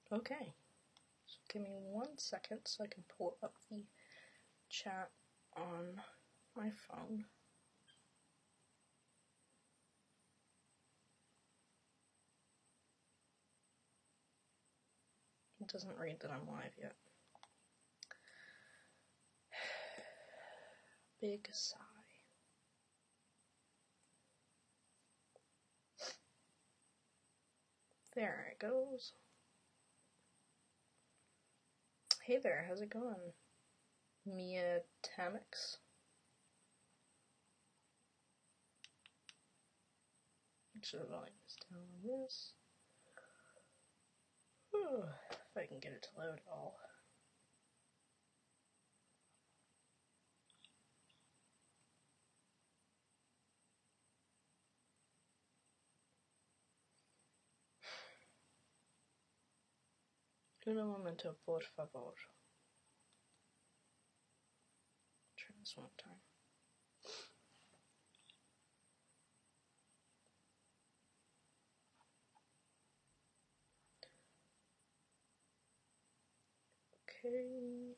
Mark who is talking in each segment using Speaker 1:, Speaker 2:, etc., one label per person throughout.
Speaker 1: Okay, so give me 1 second so I can pull up the chat on my phone. It doesn't read that I'm live yet. Big sigh. There it goes. Hey there, how's it going? Mia Tamix. Make sure the volume is down on this. Whew, if I can get it to load at all. Un momento, por favor. Try this one time. Okay.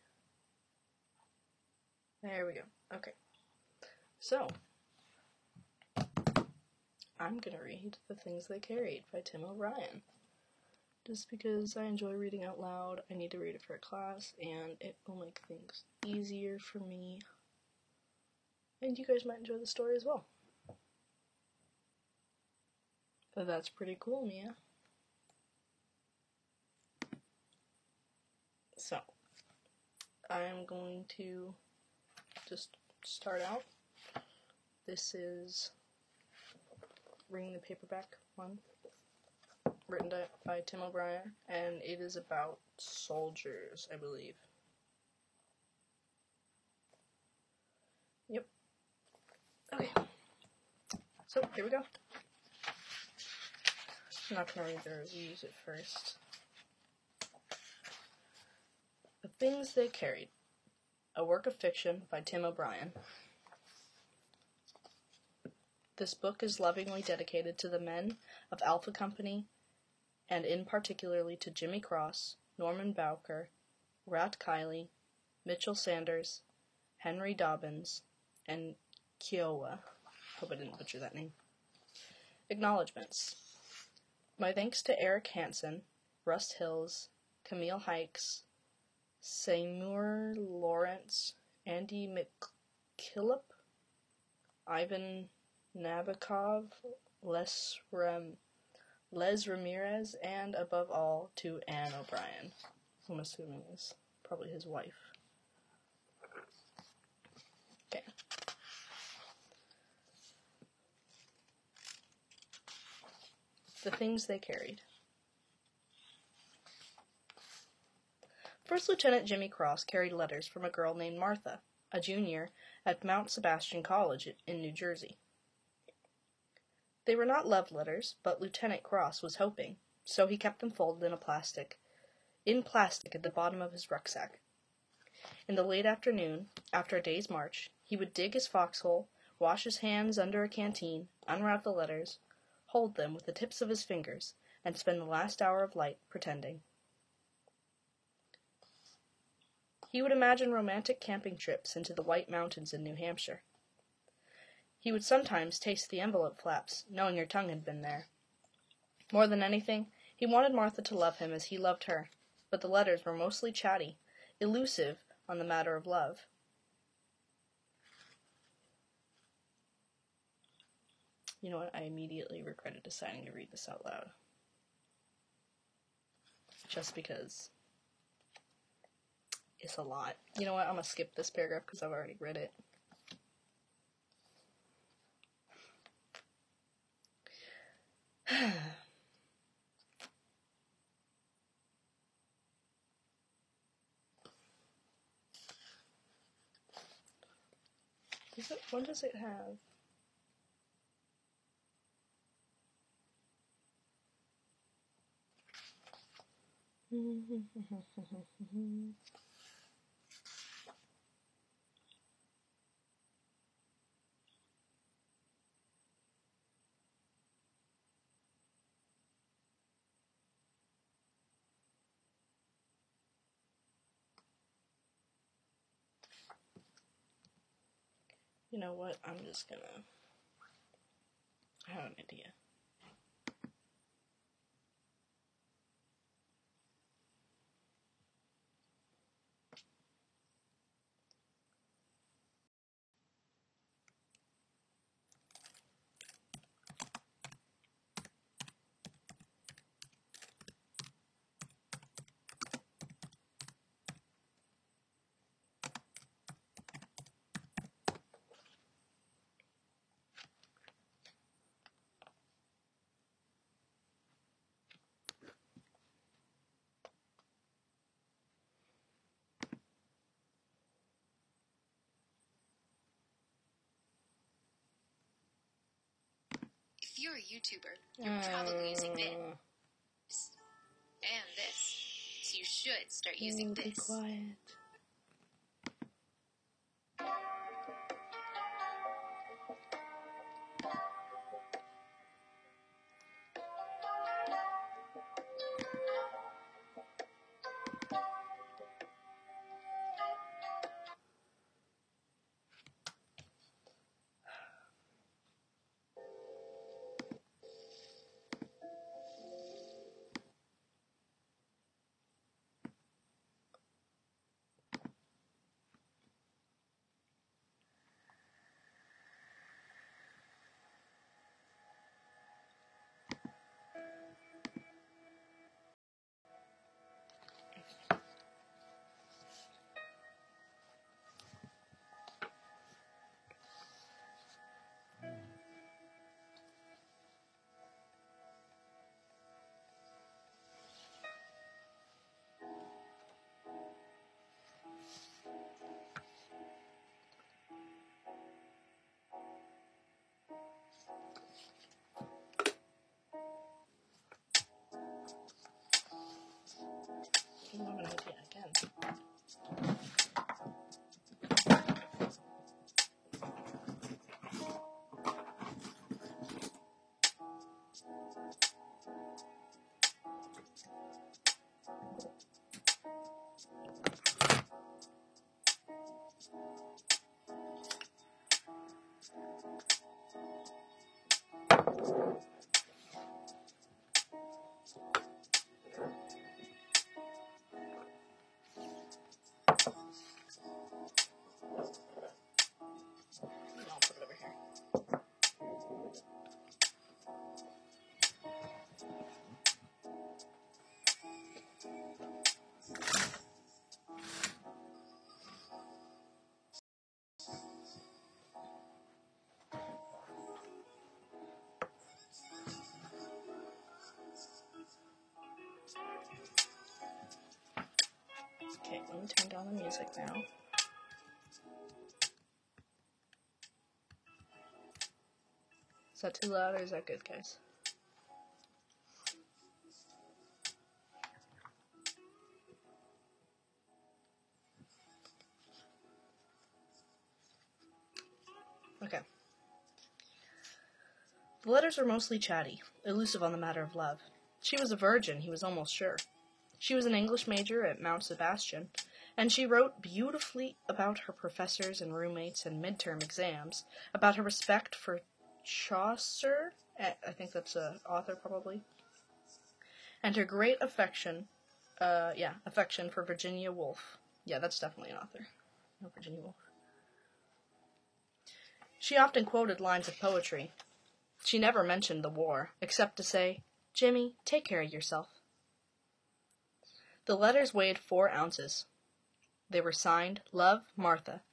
Speaker 1: There we go. Okay. So, I'm gonna read The Things They Carried by Tim O'Brien. Just because I enjoy reading out loud, I need to read it for a class, and it will make things easier for me. And you guys might enjoy the story as well. But that's pretty cool, Mia. So, I'm going to just start out. This is Ring the Paperback one, written by Tim O'Brien, and it is about soldiers, I believe. Yep. Okay. So, here we go. I'm not going to read the reviews at first. The Things They Carried, a work of fiction by Tim O'Brien. This book is lovingly dedicated to the men of Alpha Company, and in particularly to Jimmy Cross, Norman Bowker, Rat Kiley, Mitchell Sanders, Henry Dobbins, and Kiowa. Hope I didn't butcher that name. Acknowledgements. My thanks to Eric Hansen, Rust Hills, Camille Hikes, Seymour Lawrence, Andy McKillop, Ivan Nabokov, Les Ramirez, and above all, to Anne O'Brien, who I'm assuming is probably his wife. Okay. The Things They Carried. First Lieutenant Jimmy Cross carried letters from a girl named Martha, a junior at Mount Sebastian College in New Jersey. They were not love letters, but Lieutenant Cross was hoping, so he kept them folded in plastic at the bottom of his rucksack. In the late afternoon, after a day's march, he would dig his foxhole, wash his hands under a canteen, unwrap the letters, hold them with the tips of his fingers, and spend the last hour of light pretending. He would imagine romantic camping trips into the White Mountains in New Hampshire. He would sometimes taste the envelope flaps, knowing her tongue had been there. More than anything, he wanted Martha to love him as he loved her, but the letters were mostly chatty, elusive on the matter of love. You know what? I immediately regretted deciding to read this out loud. Just because it's a lot. You know what? I'm going to skip this paragraph because I've already read it. What does it have? You know what? I have an idea.
Speaker 2: If you're a YouTuber, you're probably using this and this. So you should start using this.
Speaker 1: Be quiet. I have an idea again. I'll put it over here. Okay, let me turn down the music now. Is that too loud or is that good, guys? Okay. The letters were mostly chatty, elusive on the matter of love. She was a virgin, he was almost sure. She was an English major at Mount Sebastian, and she wrote beautifully about her professors and roommates and midterm exams, about her respect for Chaucer, I think that's an author probably, and her great affection for Virginia Woolf. Yeah, that's definitely an author. No, Virginia Woolf. She often quoted lines of poetry. She never mentioned the war, except to say, "Jimmy, take care of yourself." The letters weighed 4 ounces. They were signed Love, Martha.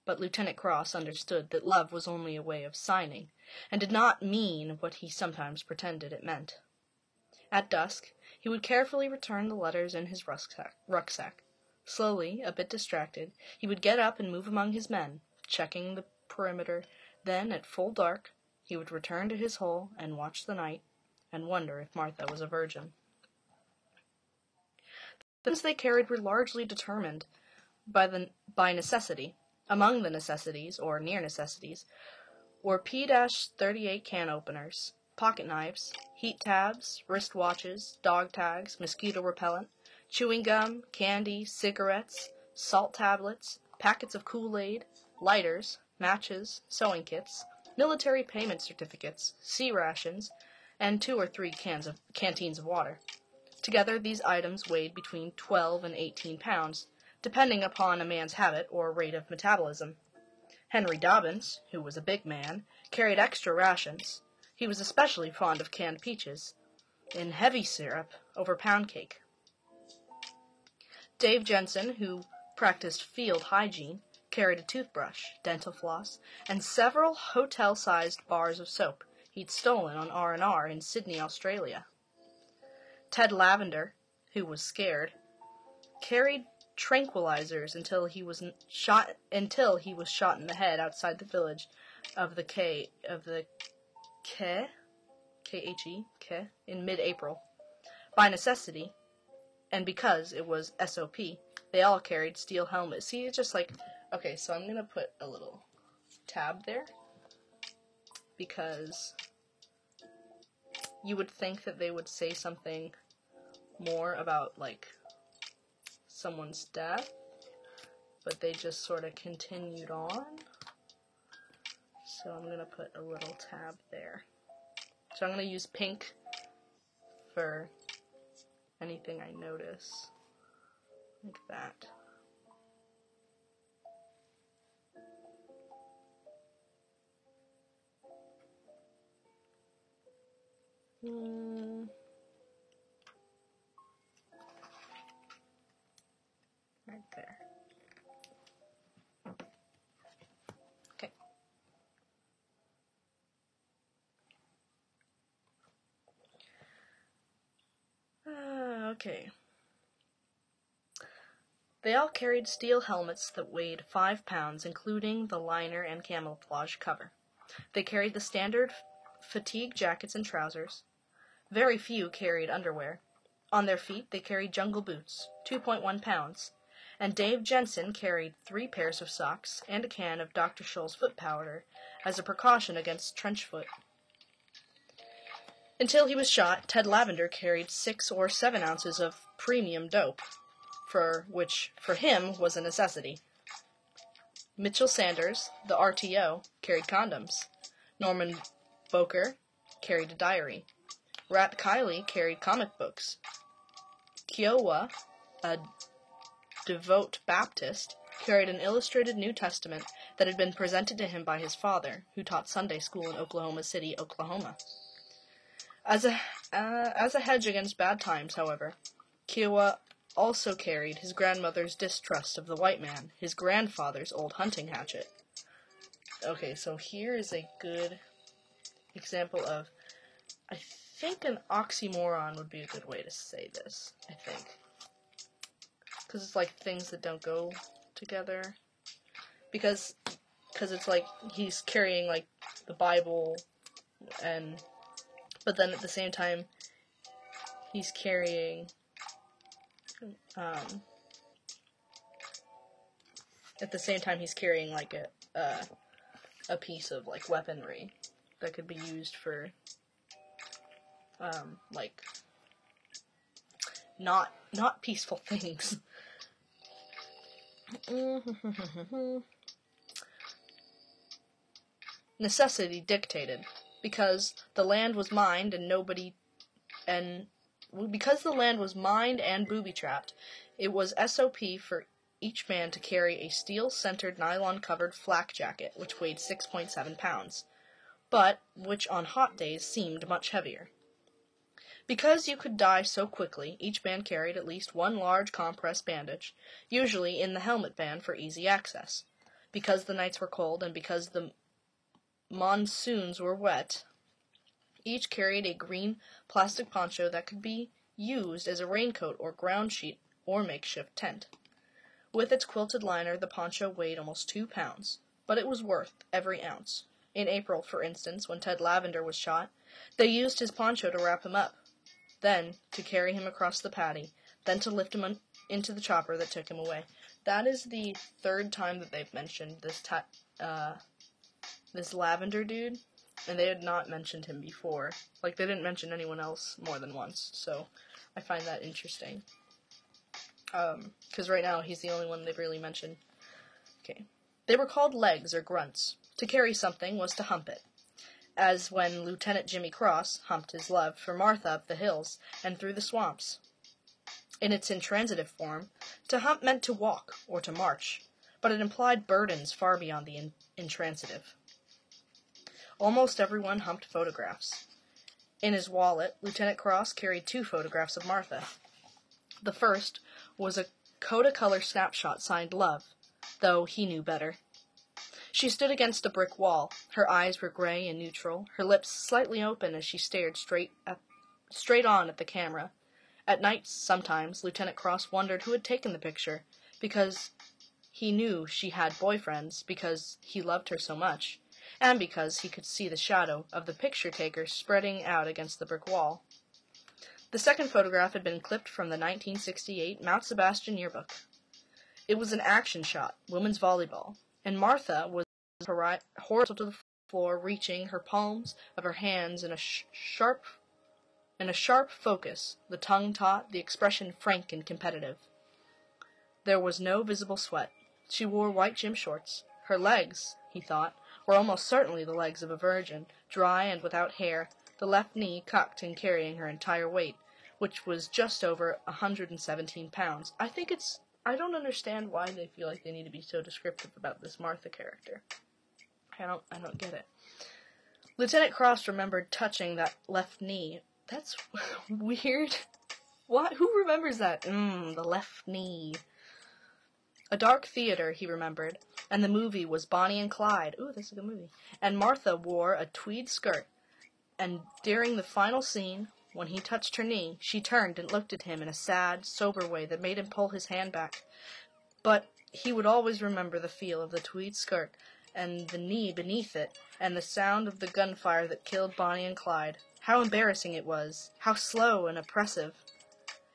Speaker 1: But Lieutenant Cross understood that love was only a way of signing, and did not mean what he sometimes pretended it meant. At dusk, he would carefully return the letters in his rucksack. Slowly, a bit distracted, he would get up and move among his men, checking the perimeter. Then, at full dark, he would return to his hole and watch the night, and wonder if Martha was a virgin. The things they carried were largely determined by necessity. Among the necessities, or near necessities, were P-38 can openers, pocket knives, heat tabs, wrist watches, dog tags, mosquito repellent, chewing gum, candy, cigarettes, salt tablets, packets of Kool-Aid, lighters, matches, sewing kits, military payment certificates, sea rations, and 2 or 3 canteens of water. Together, these items weighed between 12 and 18 pounds, depending upon a man's habit or rate of metabolism. Henry Dobbins, who was a big man, carried extra rations. He was especially fond of canned peaches, in heavy syrup over pound cake. Dave Jensen, who practiced field hygiene, carried a toothbrush, dental floss, and several hotel-sized bars of soap he'd stolen on R&R in Sydney, Australia. Ted Lavender, who was scared, carried tranquilizers until he was shot in the head outside the village of the K in mid-April. By necessity, and because it was SOP, they all carried steel helmets. See, it's just like, okay, so I'm gonna put a little tab there, because you would think that they would say something more about, like, someone's death, but they just sort of continued on. So I'm going to put a little tab there. So I'm going to use pink for anything I notice, like that. Right there. Okay. Okay. They all carried steel helmets that weighed 5 pounds, including the liner and camouflage cover. They carried the standard fatigue jackets and trousers. Very few carried underwear. On their feet, they carried jungle boots, 2.1 pounds. And Dave Jensen carried 3 pairs of socks and a can of Dr. Scholl's foot powder as a precaution against trench foot. Until he was shot, Ted Lavender carried 6 or 7 ounces of premium dope, which for him was a necessity. Mitchell Sanders, the RTO, carried condoms. Norman Boker carried a diary. Rat Kiley carried comic books. Kiowa, a devout Baptist, carried an illustrated New Testament that had been presented to him by his father, who taught Sunday school in Oklahoma City, Oklahoma. As a hedge against bad times, however, Kiowa also carried his grandmother's distrust of the white man, his grandfather's old hunting hatchet. Okay, so here is a good example of, I think an oxymoron would be a good way to say this, I think. Because it's like things that don't go together. Because it's like he's carrying like the Bible, but then at the same time he's carrying like a piece of like weaponry that could be used for like not peaceful things. Necessity dictated, because the land was mined and booby-trapped, it was SOP for each man to carry a steel-centered nylon-covered flak jacket, which weighed 6.7 pounds, but which on hot days seemed much heavier. Because you could die so quickly, each man carried at least 1 large compress bandage, usually in the helmet band for easy access. Because the nights were cold and because the monsoons were wet, each carried a green plastic poncho that could be used as a raincoat or ground sheet or makeshift tent. With its quilted liner, the poncho weighed almost 2 pounds, but it was worth every ounce. In April, for instance, when Ted Lavender was shot, they used his poncho to wrap him up, then to carry him across the paddy, then to lift him into the chopper that took him away. That is the 3rd time that they've mentioned this Lavender dude, and they had not mentioned him before. Like, they didn't mention anyone else more than once, so I find that interesting. Because right now he's the only one they've really mentioned. Okay, They were called legs or grunts. To carry something was to hump it, as when Lieutenant Jimmy Cross humped his love for Martha up the hills and through the swamps. In its intransitive form, to hump meant to walk or to march, but it implied burdens far beyond the intransitive. Almost everyone humped photographs. In his wallet, Lieutenant Cross carried 2 photographs of Martha. The first was a Kodacolor snapshot signed Love, though he knew better. She stood against a brick wall. Her eyes were gray and neutral, her lips slightly open as she stared straight on at the camera. At night, sometimes, Lieutenant Cross wondered who had taken the picture, because he knew she had boyfriends, because he loved her so much, and because he could see the shadow of the picture taker spreading out against the brick wall. The second photograph had been clipped from the 1968 Mount Sebastian yearbook. It was an action shot, women's volleyball, and Martha was horizontal to the floor, reaching her palms of her hands in a sharp focus, the tongue taut, the expression frank and competitive. There was no visible sweat. She wore white gym shorts. Her legs, he thought, were almost certainly the legs of a virgin, dry and without hair, the left knee cocked and carrying her entire weight, which was just over 117 pounds. I don't understand why they feel like they need to be so descriptive about this Martha character. I don't get it. Lieutenant Cross remembered touching that left knee. That's weird. What? Who remembers that? The left knee. A dark theater, he remembered, and the movie was Bonnie and Clyde. Ooh, that's a good movie. And Martha wore a tweed skirt, and during the final scene, when he touched her knee, she turned and looked at him in a sad, sober way that made him pull his hand back. But he would always remember the feel of the tweed skirt, and the knee beneath it, and the sound of the gunfire that killed Bonnie and Clyde. How embarrassing it was. How slow and oppressive.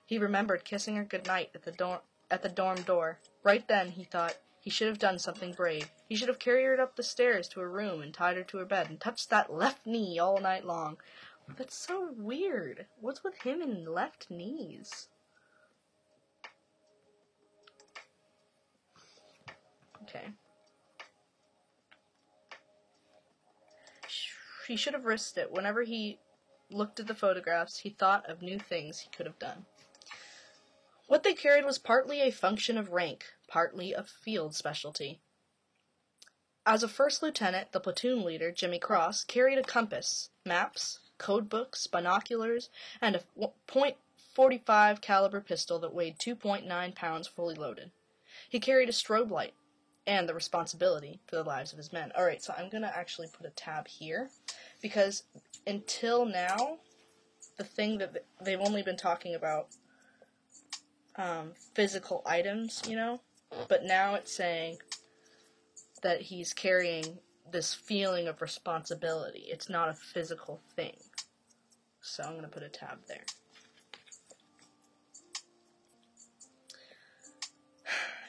Speaker 1: He remembered kissing her goodnight at the dorm door. Right then, he thought, he should have done something brave. He should have carried her up the stairs to her room and tied her to her bed and touched that left knee all night long. That's so weird. What's with him and left knees? Okay. He should have risked it. Whenever he looked at the photographs, he thought of new things he could have done. What they carried was partly a function of rank, partly a field specialty. As a first lieutenant, the platoon leader, Jimmy Cross, carried a compass, maps, code books, binoculars, and a .45 caliber pistol that weighed 2.9 pounds fully loaded. He carried a strobe light, and the responsibility for the lives of his men. Alright, so I'm going to actually put a tab here, because until now, the thing that they've only been talking about physical items, but now it's saying that he's carrying this feeling of responsibility. It's not a physical thing. So I'm going to put a tab there.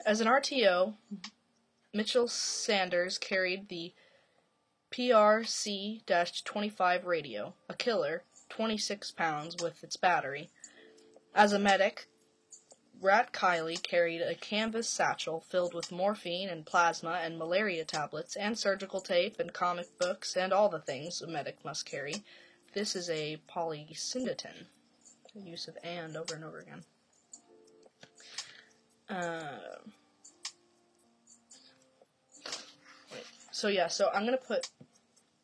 Speaker 1: As an RTO, Mitchell Sanders carried the PRC-25 radio, a killer, 26 pounds with its battery. As a medic, Rat Kiley carried a canvas satchel filled with morphine and plasma and malaria tablets and surgical tape and comic books and all the things a medic must carry. This is a polysyndeton. The use of and over and over again. So I'm going to put...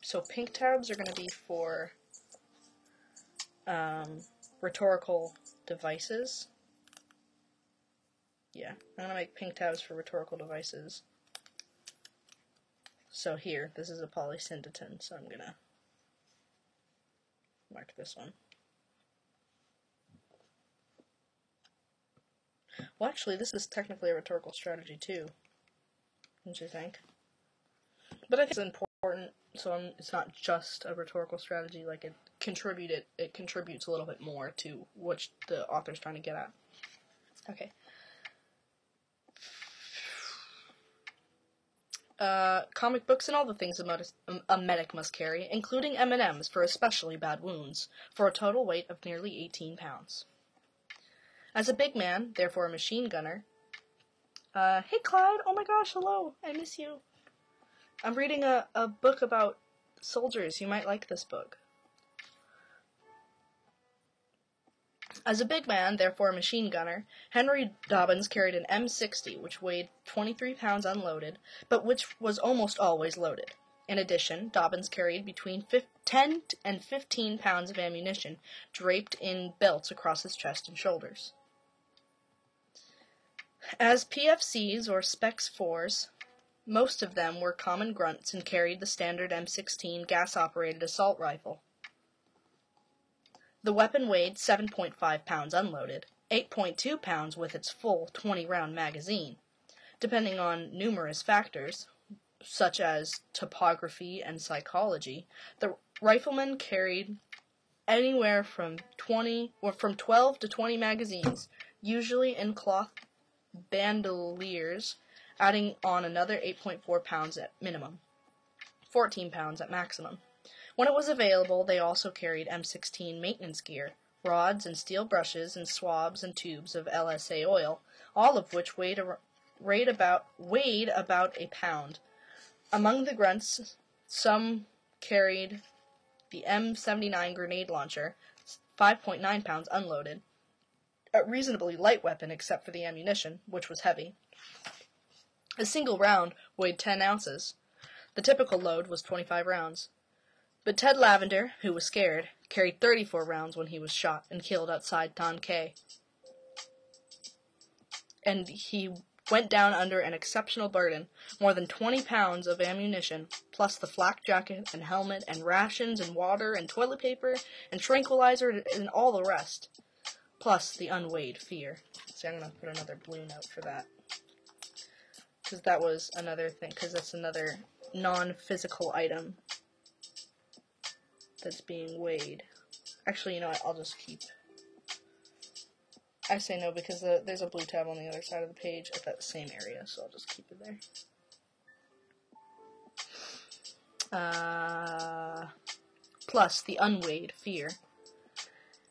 Speaker 1: So pink tabs are going to be for rhetorical devices. Yeah, I'm going to make pink tabs for rhetorical devices. So here, this is a polysyndeton, so I'm going to mark this one. Well, actually, this is technically a rhetorical strategy, too. Don't you think? But I think it's important, so it's not just a rhetorical strategy, like it contributes a little bit more to what the author's trying to get at. Okay. Comic books and all the things a medic must carry, including M&Ms for especially bad wounds, for a total weight of nearly 18 pounds. As a big man, therefore a machine gunner, hey Clyde, oh my gosh, hello, I miss you. I'm reading a book about soldiers. You might like this book. As a big man, therefore a machine gunner, Henry Dobbins carried an M60, which weighed 23 pounds unloaded, but which was almost always loaded. In addition, Dobbins carried between 10 and 15 pounds of ammunition draped in belts across his chest and shoulders. As PFCs, or Specs 4s, most of them were common grunts and carried the standard M16 gas-operated assault rifle. The weapon weighed 7.5 pounds unloaded, 8.2 pounds with its full 20-round magazine. Depending on numerous factors, such as topography and psychology, the rifleman carried anywhere from 12 to 20 magazines, usually in cloth bandoliers, adding on another 8.4 pounds at minimum, 14 pounds at maximum. When it was available, they also carried M16 maintenance gear, rods and steel brushes and swabs and tubes of LSA oil, all of which weighed about a pound. Among the grunts, some carried the M79 grenade launcher, 5.9 pounds unloaded, a reasonably light weapon except for the ammunition, which was heavy. A single round weighed 10 ounces. The typical load was 25 rounds. But Ted Lavender, who was scared, carried 34 rounds when he was shot and killed outside Tonquet. And he went down under an exceptional burden, more than 20 pounds of ammunition, plus the flak jacket and helmet and rations and water and toilet paper and tranquilizer and all the rest, plus the unweighed fear. So I'm going to put another blue note for that, because that was another thing, because that's another non-physical item that's being weighed. Actually, you know what, I'll just keep... I say no because there's a blue tab on the other side of the page at that same area, so I'll just keep it there. Plus the unweighed fear.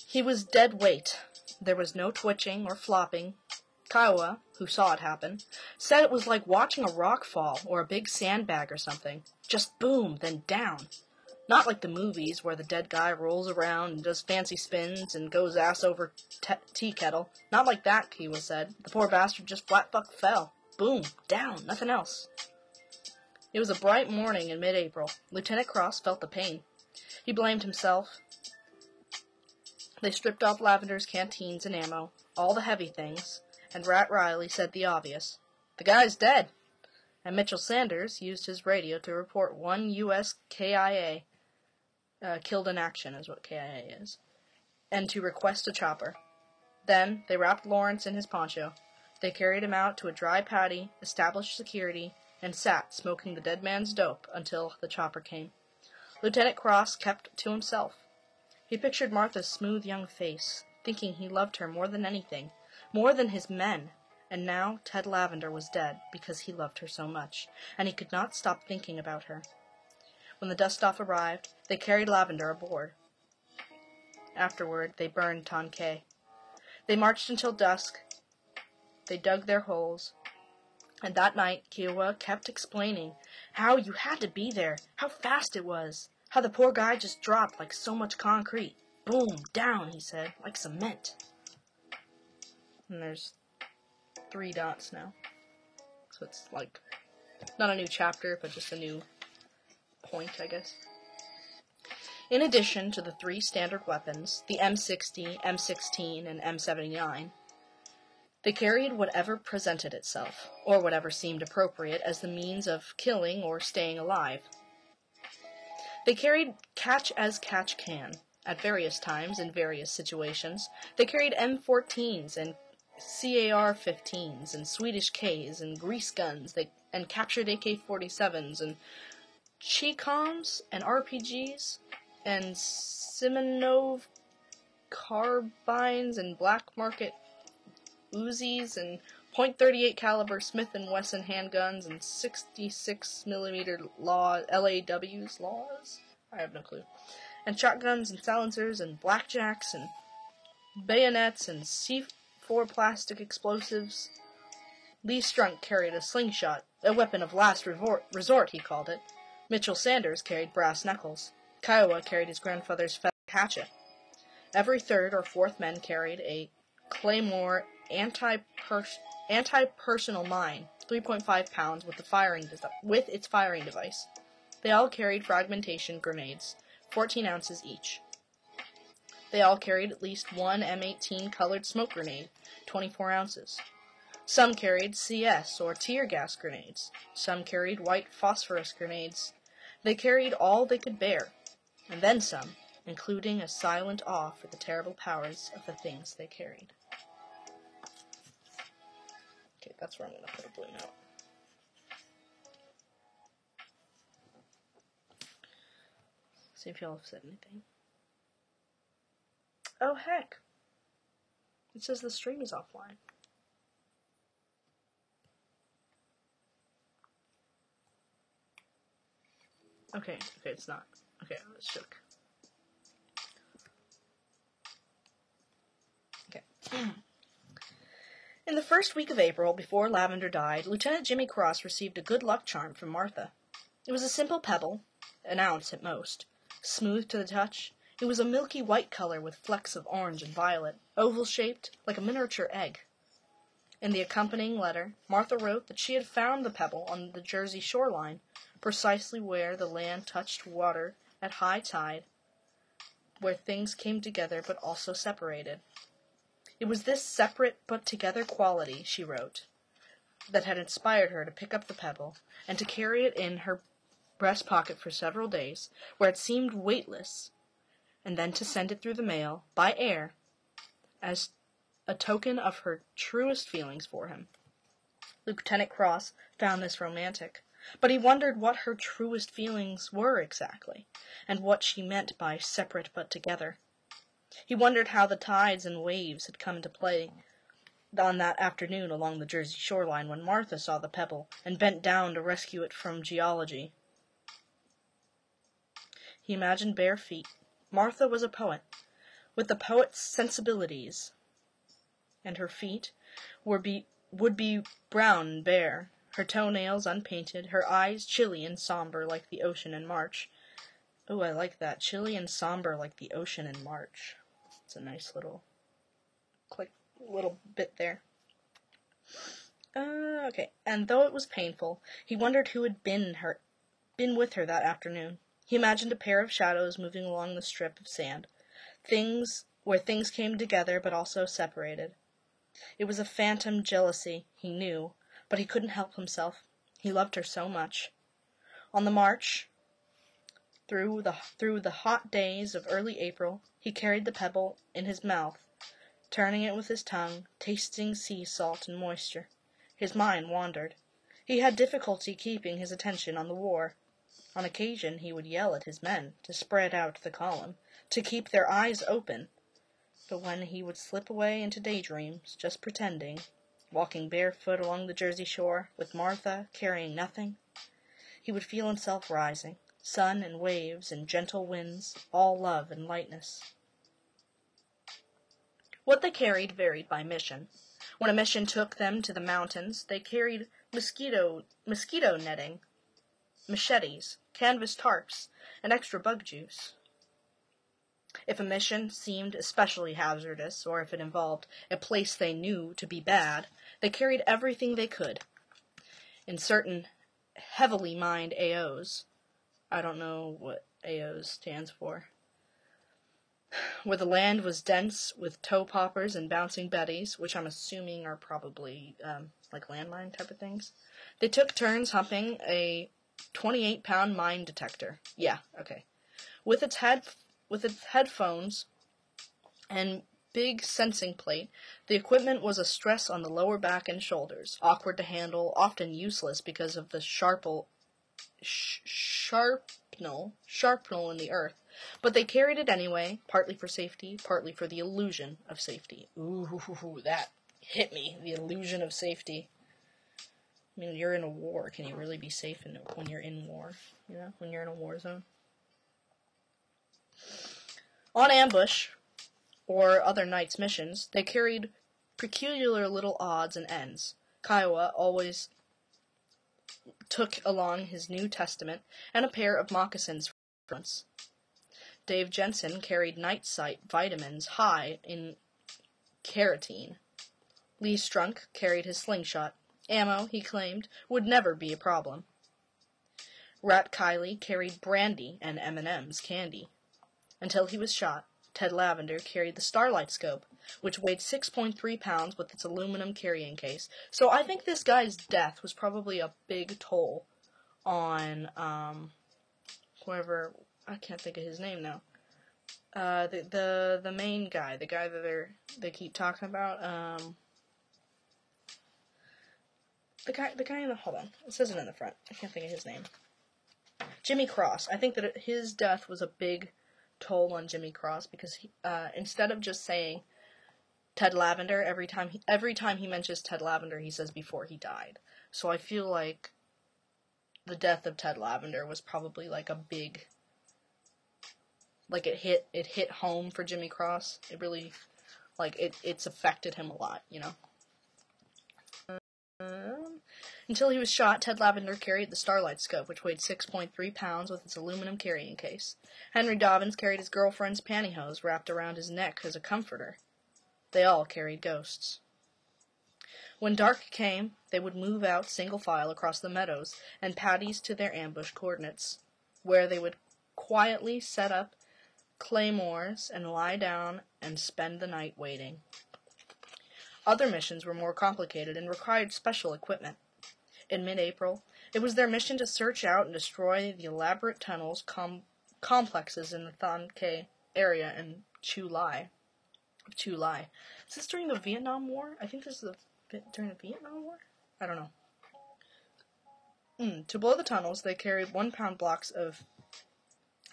Speaker 1: He was dead weight. There was no twitching or flopping. Kiowa, who saw it happen, said it was like watching a rock fall or a big sandbag or something. Just boom, then down. Not like the movies where the dead guy rolls around and does fancy spins and goes ass over tea kettle. Not like that, Kiowa said. The poor bastard just flat fuck fell. Boom, down, nothing else. It was a bright morning in mid-April. Lieutenant Cross felt the pain. He blamed himself. They stripped off Lavender's canteens and ammo, all the heavy things, and Rat Riley said the obvious. The guy's dead. And Mitchell Sanders used his radio to report one U.S. KIA, killed in action is what KIA is, and to request a chopper. Then they wrapped Lawrence in his poncho. They carried him out to a dry paddy, established security, and sat smoking the dead man's dope until the chopper came. Lieutenant Cross kept to himself. He pictured Martha's smooth young face, thinking he loved her more than anything, more than his men, and now Ted Lavender was dead because he loved her so much, and he could not stop thinking about her. When the dust-off arrived, they carried Lavender aboard. Afterward, they burned Tonquet. They marched until dusk. They dug their holes. And that night, Kiowa kept explaining how you had to be there, how fast it was, how the poor guy just dropped like so much concrete. Boom, down, he said, like cement. And there's 3 dots now. So it's like, not a new chapter, but just a new point, I guess. In addition to the 3 standard weapons, the M60, M16, and M79, they carried whatever presented itself, or whatever seemed appropriate as the means of killing or staying alive. They carried catch as catch can, at various times in various situations. They carried M14s and CAR-15s and Swedish Ks and grease guns, and captured AK-47s and Chicoms and RPGs and Simonov carbines and black market Uzis and .38 caliber Smith & Wesson handguns and 66mm LAWs? I have no clue. And shotguns and silencers and blackjacks and bayonets and C4 plastic explosives. Lee Strunk carried a slingshot A weapon of last resort, he called it. Mitchell Sanders carried brass knuckles. Kiowa carried his grandfather's feather hatchet. Every third or fourth man carried a Claymore anti-personal mine, 3.5 pounds with its firing device. They all carried fragmentation grenades, 14 ounces each. They all carried at least one M18 colored smoke grenade, 24 ounces. Some carried CS or tear gas grenades. Some carried white phosphorus grenades. They carried all they could bear, and then some, including a silent awe for the terrible powers of the things they carried. Okay, that's where I'm going to put a blue note. See if y'all have said anything. Oh, heck. It says the stream is offline. Okay, it's not. Okay, I was shook. Okay. In the first week of April, before Lavender died, Lieutenant Jimmy Cross received a good luck charm from Martha. It was a simple pebble, an ounce at most, smooth to the touch. It was a milky white color with flecks of orange and violet, oval-shaped, like a miniature egg. In the accompanying letter, Martha wrote that she had found the pebble on the Jersey shoreline, precisely where the land touched water at high tide, where things came together but also separated. It was this separate but together quality, she wrote, that had inspired her to pick up the pebble and to carry it in her breast pocket for several days, where it seemed weightless, and then to send it through the mail, by air, as a token of her truest feelings for him. Lieutenant Cross found this romantic, but he wondered what her truest feelings were exactly, and what she meant by separate but together. He wondered how the tides and waves had come into play on that afternoon along the Jersey shoreline when Martha saw the pebble and bent down to rescue it from geology. He imagined bare feet. Martha was a poet, with the poet's sensibilities, and her feet would be brown and bare, her toenails unpainted, her eyes chilly and somber like the ocean in March. Oh, I like that. Chilly and somber like the ocean in March. It's a nice little bit there. Okay. And though it was painful, he wondered who had been with her that afternoon. He imagined a pair of shadows moving along the strip of sand, where things came together but also separated. It was a phantom jealousy, he knew, but he couldn't help himself. He loved her so much. On the march, through the hot days of early April, he carried the pebble in his mouth, turning it with his tongue, tasting sea salt and moisture. His mind wandered. He had difficulty keeping his attention on the war. On occasion he would yell at his men to spread out the column, to keep their eyes open. But when he would slip away into daydreams, just pretending, walking barefoot along the Jersey shore, with Martha carrying nothing, he would feel himself rising, sun and waves and gentle winds, all love and lightness. What they carried varied by mission. When a mission took them to the mountains, they carried mosquito netting, machetes, canvas tarps, and extra bug juice. If a mission seemed especially hazardous, or if it involved a place they knew to be bad, they carried everything they could. In certain heavily mined AOs, I don't know what AOs stands for, where the land was dense with toe poppers and bouncing betties, which I'm assuming are probably like landmine type of things, they took turns humping a 28-pound mine detector. Yeah, okay. With its headphones and big sensing plate, the equipment was a stress on the lower back and shoulders, awkward to handle, often useless because of the sharpnel in the earth. But they carried it anyway, partly for safety, partly for the illusion of safety. Ooh, that hit me, the illusion of safety. I mean, you're in a war. Can you really be safe when you're in war? You know, when you're in a war zone? On ambush, or other nights' missions, they carried peculiar little odds and ends. Kiowa always took along his New Testament and a pair of moccasins for once. Dave Jensen carried night sight vitamins high in carotene. Lee Strunk carried his slingshot. Ammo, he claimed, would never be a problem. Rat Kiley carried brandy and M&M's candy. Until he was shot, Ted Lavender carried the Starlight Scope, which weighed 6.3 pounds with its aluminum carrying case. So I think this guy's death was probably a big toll on, whoever, I can't think of his name now. The main guy, the guy that they keep talking about, the guy in the, hold on, it says it in the front, I can't think of his name. Jimmy Cross. I think that his death was a big toll on Jimmy Cross because he, instead of just saying Ted Lavender every time he mentions Ted Lavender, he says before he died. So I feel like the death of Ted Lavender was probably like a big, like it hit home for Jimmy Cross. It really, like it's affected him a lot, you know. Until he was shot, Ted Lavender carried the Starlight Scope, which weighed 6.3 pounds with its aluminum carrying case. Henry Dobbins carried his girlfriend's pantyhose wrapped around his neck as a comforter. They all carried ghosts. When dark came, they would move out single file across the meadows and paddies to their ambush coordinates, where they would quietly set up claymores and lie down and spend the night waiting. Other missions were more complicated and required special equipment. In mid-April, it was their mission to search out and destroy the elaborate tunnels complexes in the Thon Cay area in Chu Lai. Is this during the Vietnam War? I think this is during the Vietnam War? I don't know. To blow the tunnels, they carried 1-pound blocks of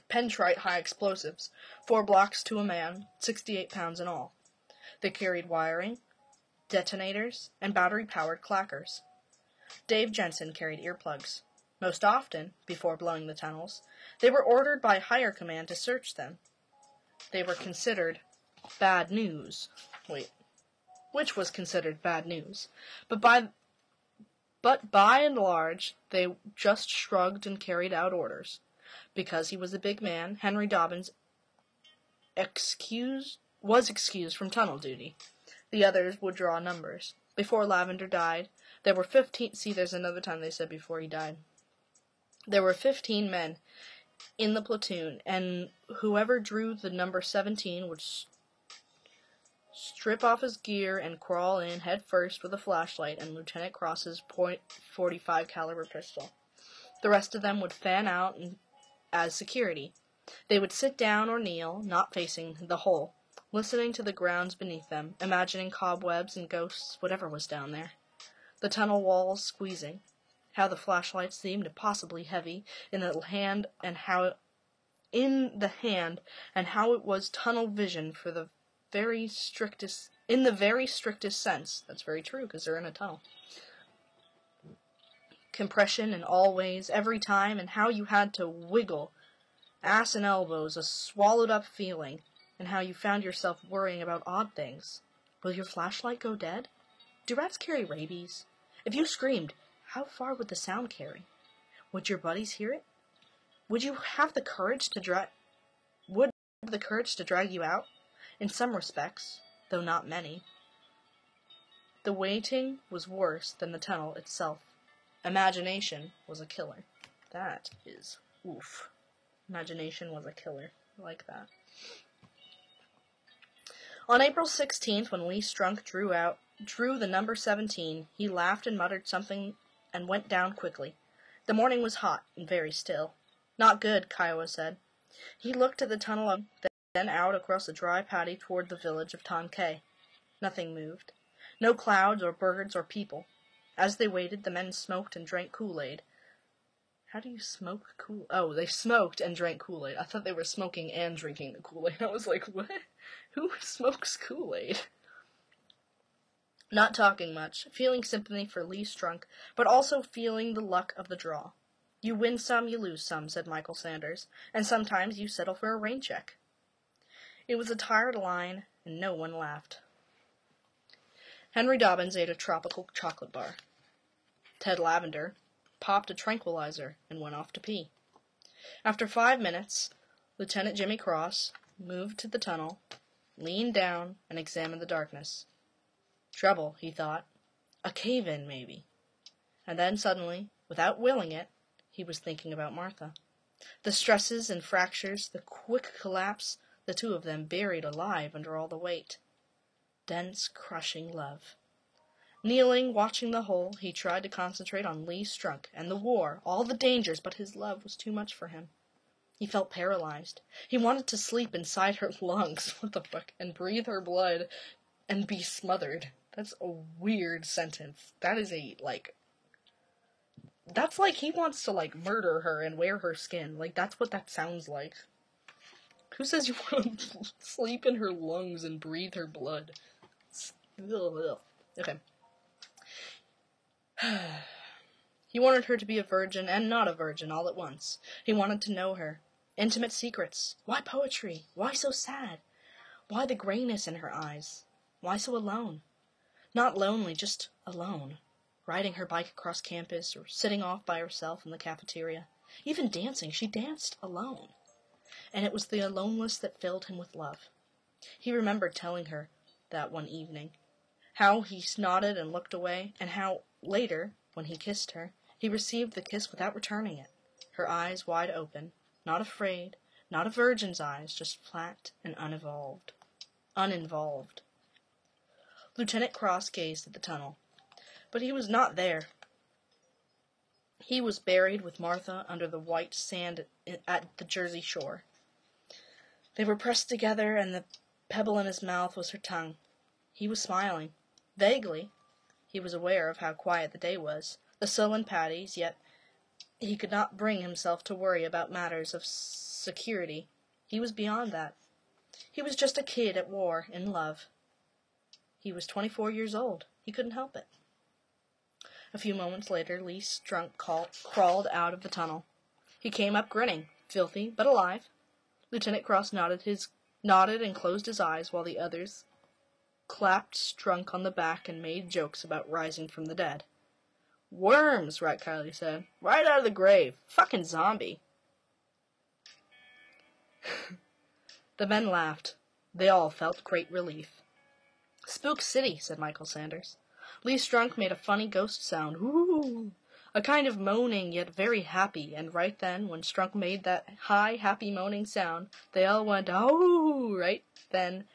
Speaker 1: pentrite high explosives, 4 blocks to a man, 68 pounds in all. They carried wiring, detonators, and battery-powered clackers. Dave Jensen carried earplugs. Most often, before blowing the tunnels, they were ordered by higher command to search them. They were considered bad news. Which was considered bad news. But by and large, they just shrugged and carried out orders. Because he was a big man, Henry Dobbins was excused from tunnel duty. The others would draw numbers. Before Lavender died, there were 15... See, there's another time they said before he died. There were 15 men in the platoon, and whoever drew the number 17 would strip off his gear and crawl in head first with a flashlight and Lieutenant Cross's .45 caliber pistol. The rest of them would fan out as security. They would sit down or kneel, not facing the hole, listening to the grounds beneath them, imagining cobwebs and ghosts, whatever was down there. The tunnel walls squeezing. How the flashlight seemed impossibly heavy in the hand, and how it was tunnel vision for the very strictest sense. That's very true, because they're in a tunnel. Compression in all ways, every time, and how you had to wiggle, ass and elbows, a swallowed-up feeling, and how you found yourself worrying about odd things. Will your flashlight go dead? Do rats carry rabies? If you screamed, how far would the sound carry? Would your buddies hear it? Would you have the courage to drag you out? In some respects, though not many. The waiting was worse than the tunnel itself. Imagination was a killer. That is oof. Imagination was a killer. I like that. On April 16th, when Lee Strunk drew the number 17, he laughed and muttered something and went down quickly. The morning was hot and very still. Not good, Kiowa said. He looked at the tunnel, then out across the dry paddy toward the village of Thon Cay. Nothing moved. No clouds or birds or people. As they waited, the men smoked and drank Kool-Aid. How do you smoke Kool-Aid? Oh, they smoked and drank Kool-Aid. I thought they were smoking and drinking the Kool-Aid. I was like, what? Who smokes Kool-Aid? Not talking much, feeling sympathy for Lee Strunk, but also feeling the luck of the draw. You win some, you lose some, said Michael Sanders, and sometimes you settle for a rain check. It was a tired line, and no one laughed. Henry Dobbins ate a tropical chocolate bar. Ted Lavender popped a tranquilizer, and went off to pee. After 5 minutes, Lieutenant Jimmy Cross moved to the tunnel, leaned down, and examined the darkness. Trouble, he thought. A cave-in, maybe. And then suddenly, without willing it, he was thinking about Martha. The stresses and fractures, the quick collapse, the two of them buried alive under all the weight. Dense, crushing love. Kneeling, watching the hole, he tried to concentrate on Lee Strunk and the war, all the dangers, but his love was too much for him. He felt paralyzed. He wanted to sleep inside her lungs, what the fuck, and breathe her blood and be smothered. That's a weird sentence. That is that's like he wants to, murder her and wear her skin. That's what that sounds like. Who says you want to sleep in her lungs and breathe her blood? Okay. He wanted her to be a virgin and not a virgin all at once. He wanted to know her. Intimate secrets. Why poetry? Why so sad? Why the grayness in her eyes? Why so alone? Not lonely, just alone. Riding her bike across campus or sitting off by herself in the cafeteria. Even dancing. She danced alone. And it was the aloneness that filled him with love. He remembered telling her that one evening. How he nodded and looked away, and how, later, when he kissed her, he received the kiss without returning it. Her eyes wide open, not afraid, not a virgin's eyes, just flat and uninvolved. Lieutenant Cross gazed at the tunnel. But he was not there. He was buried with Martha under the white sand at the Jersey shore. They were pressed together, and the pebble in his mouth was her tongue. He was smiling. Vaguely, he was aware of how quiet the day was, the sullen Patties, yet he could not bring himself to worry about matters of security. He was beyond that. He was just a kid at war, in love. He was 24 years old. He couldn't help it. A few moments later, Lee Strunk crawled out of the tunnel. He came up grinning, filthy but alive. Lieutenant Cross nodded and closed his eyes while the others clapped Strunk on the back and made jokes about rising from the dead. "Worms," Rat Kiley said. "Right out of the grave. Fucking zombie." The men laughed. They all felt great relief. "Spook City," said Michael Sanders. Lee Strunk made a funny ghost sound. Ooh! A kind of moaning, yet very happy, and right then, when Strunk made that high, happy moaning sound, they all went, "Oh!" Right then,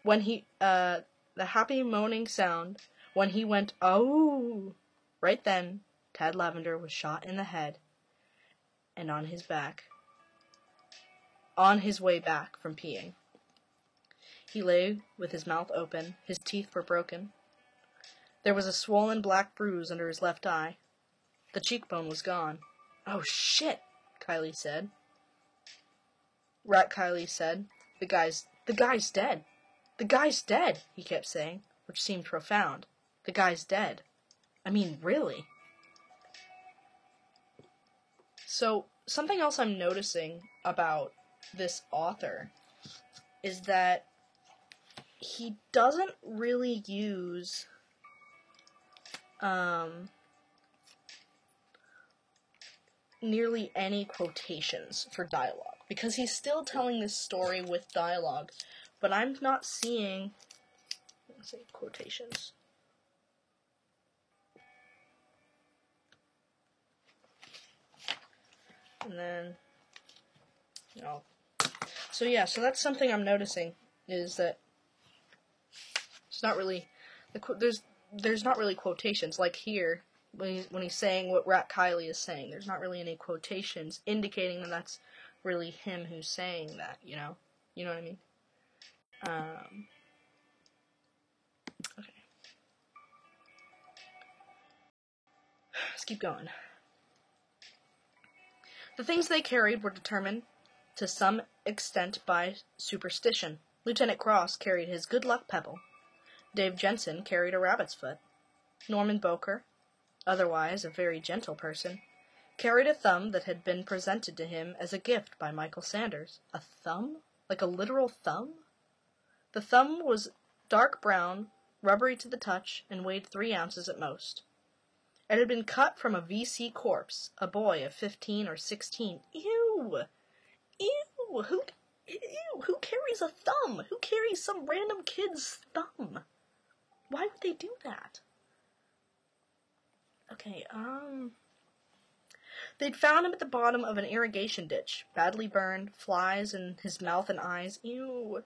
Speaker 1: when the happy moaning sound, when he went, "Oh!" Right then, Tad Lavender was shot in the head, and on his way back from peeing. He lay with his mouth open. His teeth were broken. There was a swollen black bruise under his left eye. The cheekbone was gone. "Oh, shit," Kiley said. Rat Kiley said, the guy's dead. The guy's dead," he kept saying, which seemed profound. The guy's dead. I mean, really. So, something else I'm noticing about this author is that he doesn't really use nearly any quotations for dialogue, because he's still telling this story with dialogue, but I'm not seeing, let's say, quotations. And then, so yeah, so that's something I'm noticing, is that it's not really, there's not really quotations, like here, when he's saying what Rat Kiley is saying, there's not really any quotations indicating that that's really him who's saying that, you know what I mean? Okay. Let's keep going. The things they carried were determined to some extent by superstition. Lieutenant Cross carried his good luck pebble. Dave Jensen carried a rabbit's foot. Norman Boker, otherwise a very gentle person, carried a thumb that had been presented to him as a gift by Michael Sanders. A thumb? Like a literal thumb? The thumb was dark brown, rubbery to the touch, and weighed 3 ounces at most. It had been cut from a VC corpse, a boy of 15 or 16. Ew! Ew! Who carries a thumb? Who carries some random kid's thumb? Why would they do that? Okay, They'd found him at the bottom of an irrigation ditch, badly burned, flies in his mouth and eyes. Ew.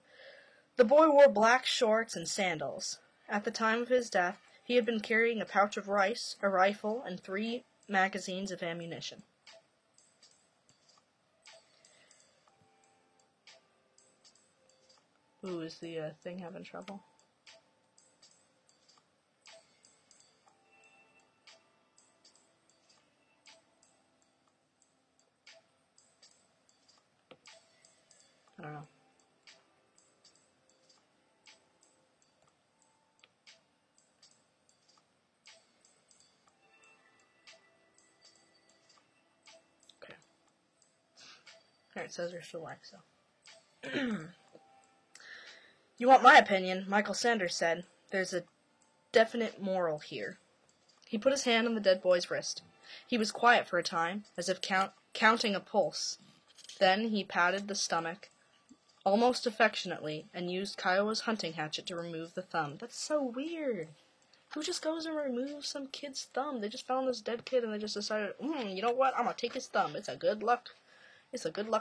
Speaker 1: The boy wore black shorts and sandals. At the time of his death, he had been carrying a pouch of rice, a rifle, and 3 magazines of ammunition. Ooh, is the thing having trouble? I don't know. Okay. Alright, it says you're still live, so. You want my opinion, Michael Sanders said. There's a definite moral here. He put his hand on the dead boy's wrist. He was quiet for a time, as if counting a pulse. Then he patted the stomach, almost affectionately, and used Kiowa's hunting hatchet to remove the thumb. That's so weird. Who just goes and removes some kid's thumb? They just found this dead kid and they just decided, you know what? I'm gonna take his thumb. It's a good luck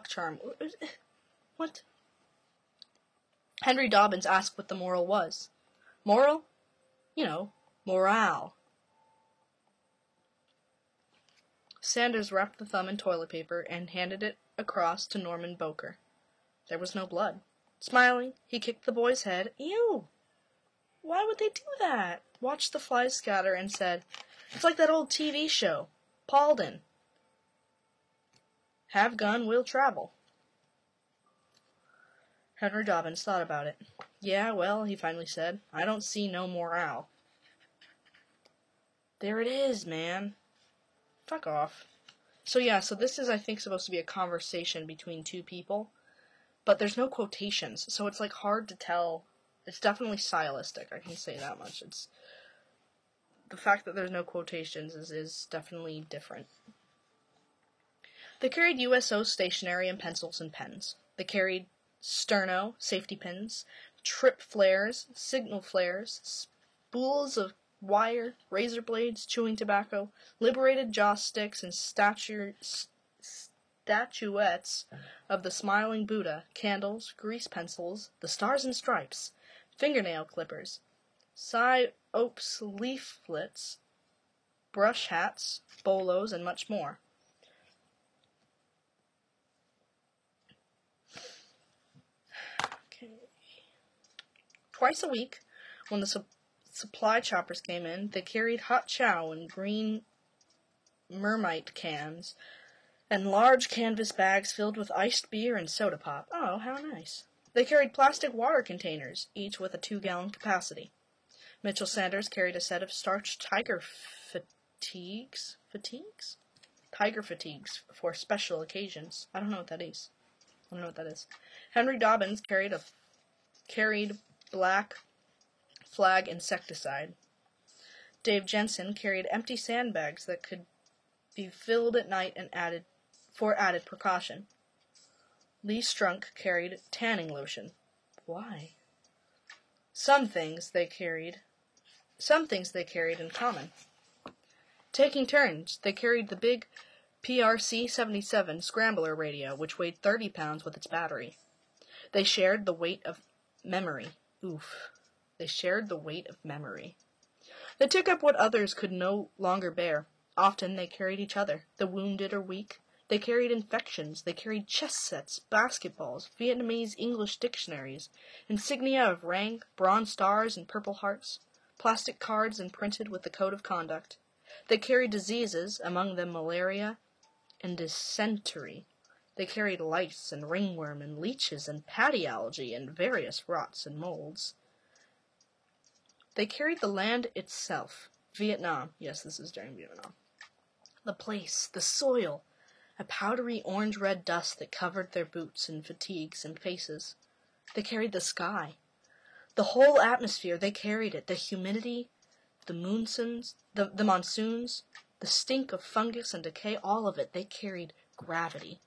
Speaker 1: charm. What? Henry Dobbins asked what the moral was. Moral? You know, morale. Sanders wrapped the thumb in toilet paper and handed it across to Norman Boker. There was no blood. Smiling, he kicked the boy's head. Ew! Why would they do that? Watched the flies scatter and said, It's like that old TV show, Paulden. Have gun, will travel. Henry Dobbins thought about it. Yeah, well, he finally said, I don't see no morale. There it is, man. Fuck off. So this is, I think, supposed to be a conversation between 2 people, but there's no quotations, so it's, like, hard to tell. It's definitely stylistic, I can say that much. It's the fact that there's no quotations is definitely different. They carried USO stationery and pencils and pens. They carried sterno, safety pins, trip flares, signal flares, spools of wire, razor blades, chewing tobacco, liberated joss sticks, and statuettes of the smiling Buddha, candles, grease pencils, the stars and stripes, fingernail clippers, psy-ops leaflets, brush hats, bolos, and much more. Twice a week, when the supply choppers came in, they carried hot chow in green mermite cans and large canvas bags filled with iced beer and soda pop. Oh, how nice. They carried plastic water containers, each with a 2-gallon capacity. Mitchell Sanders carried a set of starched tiger fatigues for special occasions. I don't know what that is. Henry Dobbins carried black flag insecticide. Dave Jensen carried empty sandbags that could be filled at night and added precaution. Lee Strunk carried tanning lotion. Why? Some things they carried in common. Taking turns, they carried the big PRC-77 scrambler radio, which weighed 30 pounds with its battery. They shared the weight of memory. They took up what others could no longer bear. Often they carried each other, the wounded or weak. They carried infections. They carried chess sets, basketballs, Vietnamese English dictionaries, insignia of rank, bronze stars and purple hearts, plastic cards imprinted with the code of conduct. They carried diseases, among them malaria and dysentery. They carried lice and ringworm and leeches and paddy algae and various rots and molds. They carried the land itself. Vietnam. Yes, this is during Vietnam. The place, the soil, a powdery orange-red dust that covered their boots and fatigues and faces. They carried the sky. The whole atmosphere, they carried it. The humidity, the monsoons, the stink of fungus and decay, all of it, they carried gravity.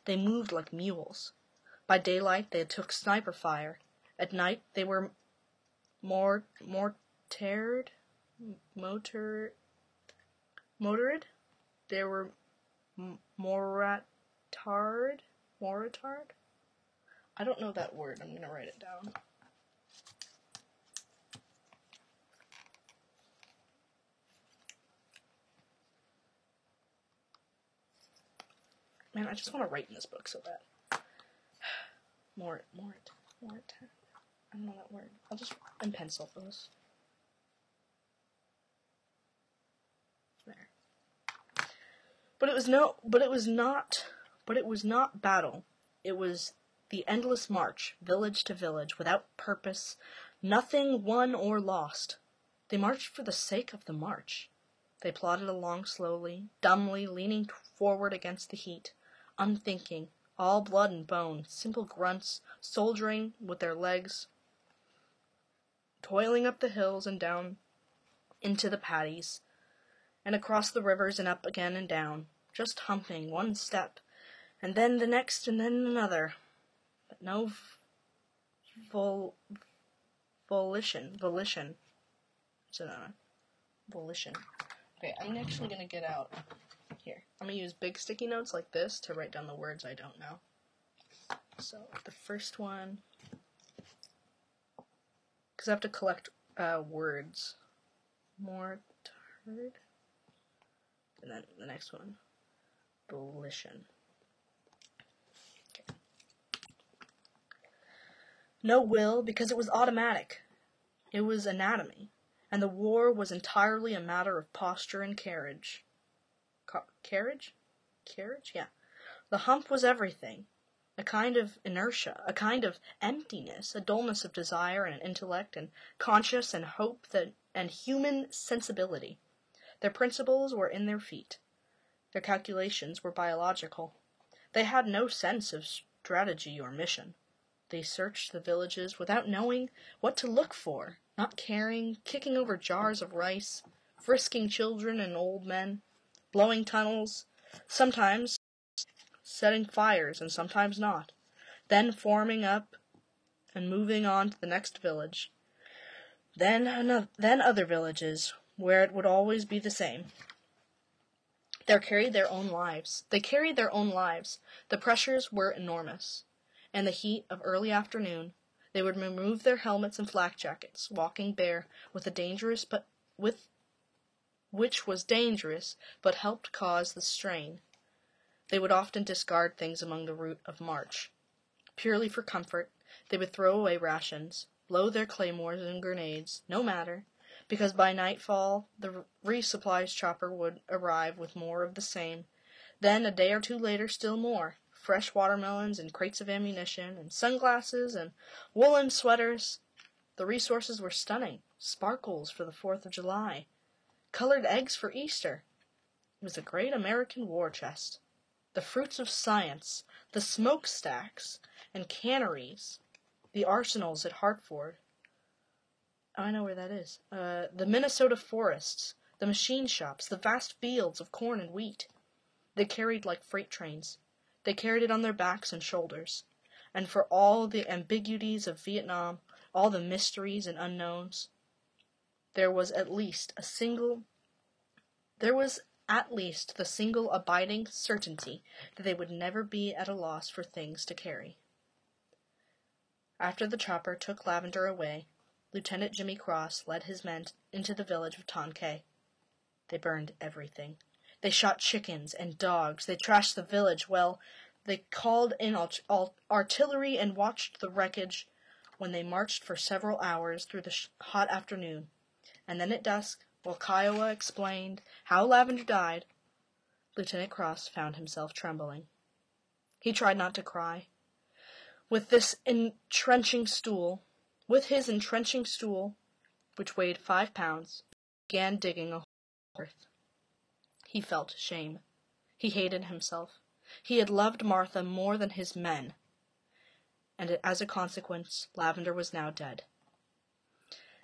Speaker 1: They moved like mules. By daylight, they took sniper fire. At night, they were motored. They were moratard. I don't know that word. I'm gonna write it down. Man, I just want to write in this book so bad. Mort. I don't know that word. I'll just in pencil those. There. But it was not battle. It was the endless march, village to village, without purpose, nothing won or lost. They marched for the sake of the march. They plodded along slowly, dumbly, leaning forward against the heat, unthinking, all blood and bone, simple grunts, soldiering with their legs, toiling up the hills and down into the paddies, and across the rivers and up again and down, just humping one step, and then the next, and then another, but no volition. Okay, I'm actually going to get out here. I'm going to use big sticky notes like this to write down the words I don't know. So, the first one, because I have to collect words. Mortard. And then the next one, volition. Okay. No will, because it was automatic. It was anatomy. And the war was entirely a matter of posture and carriage. Carriage? Yeah. The hump was everything. A kind of inertia, a kind of emptiness, a dullness of desire and intellect and conscience and hope and human sensibility. Their principles were in their feet. Their calculations were biological. They had no sense of strategy or mission. They searched the villages without knowing what to look for, not caring, kicking over jars of rice, frisking children and old men, blowing tunnels, sometimes setting fires and sometimes not, then forming up and moving on to the next village, then other villages, where it would always be the same. They carried their own lives. The pressures were enormous. In the heat of early afternoon, they would remove their helmets and flak jackets, walking bare, which was dangerous, but helped cause the strain. They would often discard things among the route of march. Purely for comfort, they would throw away rations, blow their claymores and grenades, no matter, because by nightfall the resupplies chopper would arrive with more of the same. Then, a day or two later, still more. Fresh watermelons and crates of ammunition and sunglasses and woolen sweaters. The resources were stunning. Sparkles for the 4th of July. Colored eggs for Easter. It was a great American war chest. The fruits of science, the smokestacks and canneries, the arsenals at Hartford. Oh, I know where that is. The Minnesota forests, the machine shops, the vast fields of corn and wheat. They carried like freight trains. They carried it on their backs and shoulders. And for all the ambiguities of Vietnam, all the mysteries and unknowns, there was at least the single abiding certainty that they would never be at a loss for things to carry. After the chopper took Lavender away, Lieutenant Jimmy Cross led his men into the village of Tonquay. They burned everything. They shot chickens and dogs. They trashed the village. Well, they called in artillery and watched the wreckage when they marched for several hours through the hot afternoon. And then at dusk, while Kiowa explained how Lavender died, Lieutenant Cross found himself trembling. He tried not to cry. With his entrenching stool, which weighed 5 pounds, began digging a hole in the earth. He felt shame. He hated himself. He had loved Martha more than his men. And as a consequence, Lavender was now dead.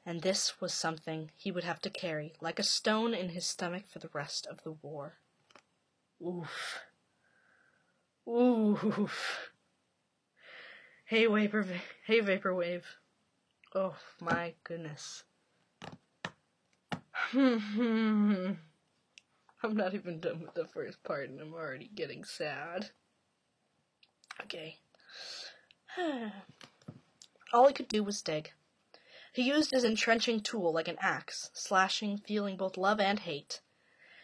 Speaker 1: And this was something he would have to carry like a stone in his stomach for the rest of the war. Oof. Oof. Hey, Vaporwave. Oh, my goodness. I'm not even done with the first part, and I'm already getting sad. Okay. All he could do was dig. He used his entrenching tool like an axe, slashing, feeling both love and hate.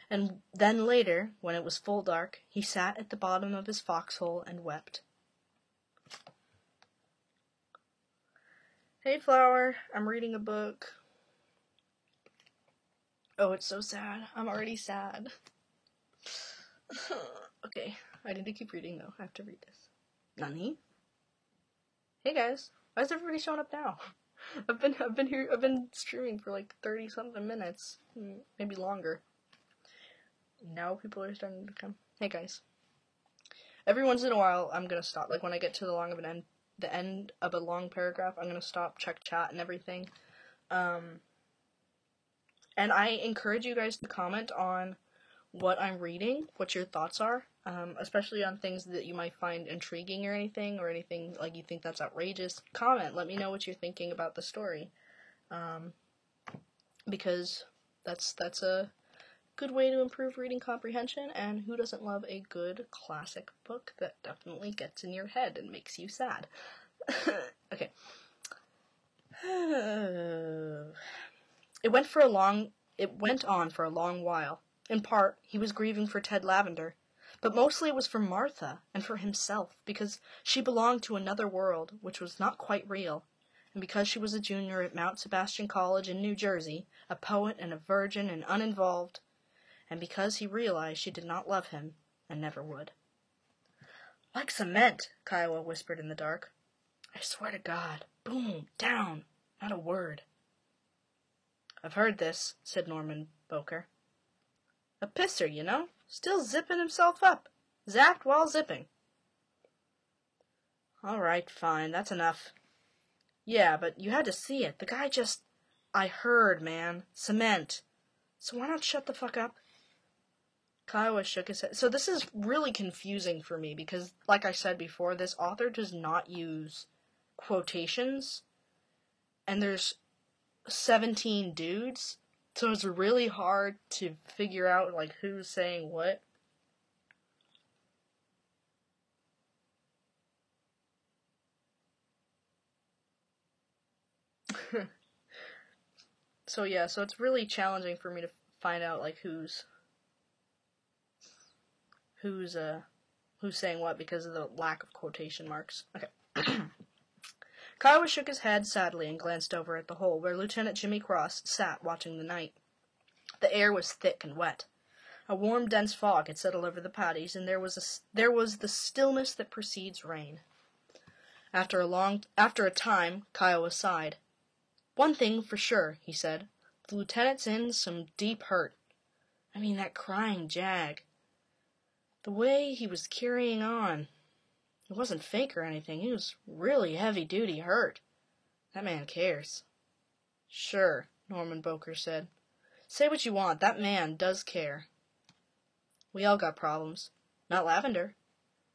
Speaker 1: And then later, when it was full dark, he sat at the bottom of his foxhole and wept. Hey, Flower, I'm reading a book. Oh, it's so sad. I'm already sad. Okay, I need to keep reading, though. I have to read this. Nani? Hey, guys. Why is everybody showing up now? I've been streaming for like 30-something minutes. Maybe longer. Now people are starting to come. Hey, guys. Every once in a while, I'm gonna stop. Like, when I get to the end of a long paragraph, I'm gonna stop, check chat and everything. And I encourage you guys to comment on what I'm reading, what your thoughts are, especially on things that you might find intriguing or anything like you think that's outrageous. Comment, let me know what you're thinking about the story, because that's a good way to improve reading comprehension, and who doesn't love a good classic book that definitely gets in your head and makes you sad? Okay. It went on for a long while. In part, he was grieving for Ted Lavender, but mostly it was for Martha and for himself, because she belonged to another world, which was not quite real, and because she was a junior at Mount Sebastian College in New Jersey, a poet and a virgin and uninvolved, and because he realized she did not love him and never would. Like cement, Kiowa whispered in the dark. I swear to God. Boom, down, not a word. I've heard this, said Norman Boker. A pisser, you know? Still zipping himself up. Zapped while zipping. All right, fine, that's enough. Yeah, but you had to see it. The guy just... I heard, man. Cement. So why not shut the fuck up? Kiowa shook his head. So this is really confusing for me because, like I said before, this author does not use quotations. And there's 17 dudes. So it's really hard to figure out, like, who's saying what. So it's really challenging for me to find out, like, who's saying what because of the lack of quotation marks. Okay. Kiowa shook his head sadly and glanced over at the hole where Lieutenant Jimmy Cross sat watching the night. The air was thick and wet. A warm, dense fog had settled over the paddies, and there was the stillness that precedes rain. After a time, Kiowa sighed. One thing for sure, he said. The lieutenant's in some deep hurt. I mean, that crying jag. The way he was carrying on. It wasn't fake or anything. He was really heavy-duty hurt. That man cares. Sure, Norman Boker said. Say what you want, that man does care. We all got problems. Not Lavender.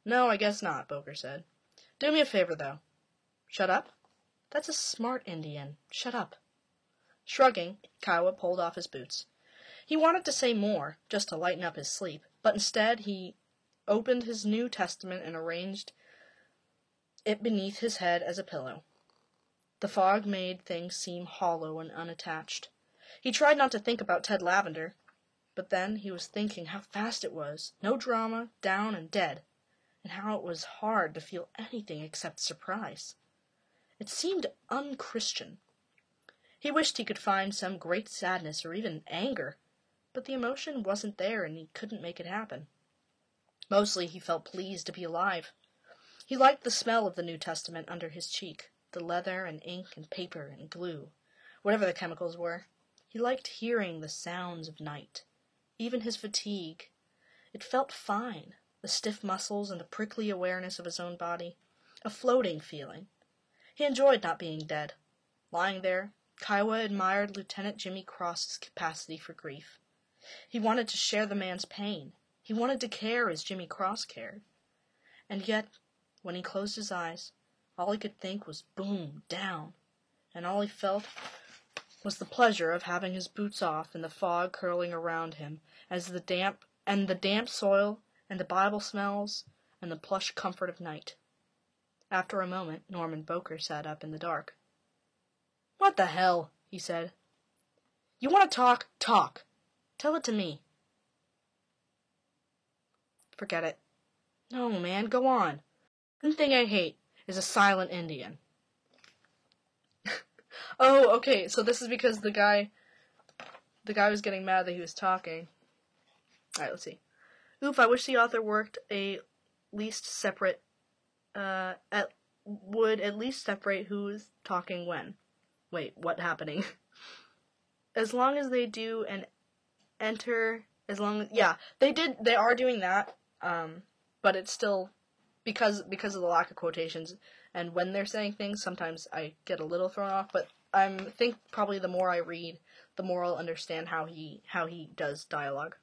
Speaker 1: No, I guess not, Boker said. Do me a favor, though. Shut up? That's a smart Indian. Shut up. Shrugging, Kiowa pulled off his boots. He wanted to say more, just to lighten up his sleep, but instead he opened his New Testament and arranged it beneath his head as a pillow. The fog made things seem hollow and unattached. He tried not to think about Ted Lavender, but then he was thinking how fast it was, no drama, down and dead, and how it was hard to feel anything except surprise. It seemed unchristian. He wished he could find some great sadness or even anger, but the emotion wasn't there and he couldn't make it happen. Mostly he felt pleased to be alive. He liked the smell of the New Testament under his cheek, the leather and ink and paper and glue, whatever the chemicals were. He liked hearing the sounds of night, even his fatigue. It felt fine, the stiff muscles and the prickly awareness of his own body, a floating feeling. He enjoyed not being dead, lying there, Kiowa admired Lieutenant Jimmy Cross's capacity for grief. He wanted to share the man's pain. He wanted to care as Jimmy Cross cared. And yet, when he closed his eyes, all he could think was boom, down, and all he felt was the pleasure of having his boots off and the fog curling around him as the damp soil and the Bible smells and the plush comfort of night. After a moment, Norman Boker sat up in the dark. "What the hell?" he said. "You want to talk? Talk. Tell it to me." "Forget it." "No, man, go on. One thing I hate is a silent Indian." Oh, okay, so this is because the guy was getting mad that he was talking. Alright, let's see. Oof, I wish the author worked would at least separate who is talking when. Wait, what happening? As long as they do and enter, they are doing that, but it's still, because of the lack of quotations, and when they're saying things, sometimes I get a little thrown off, but I think probably the more I read, the more I'll understand how he does dialogue.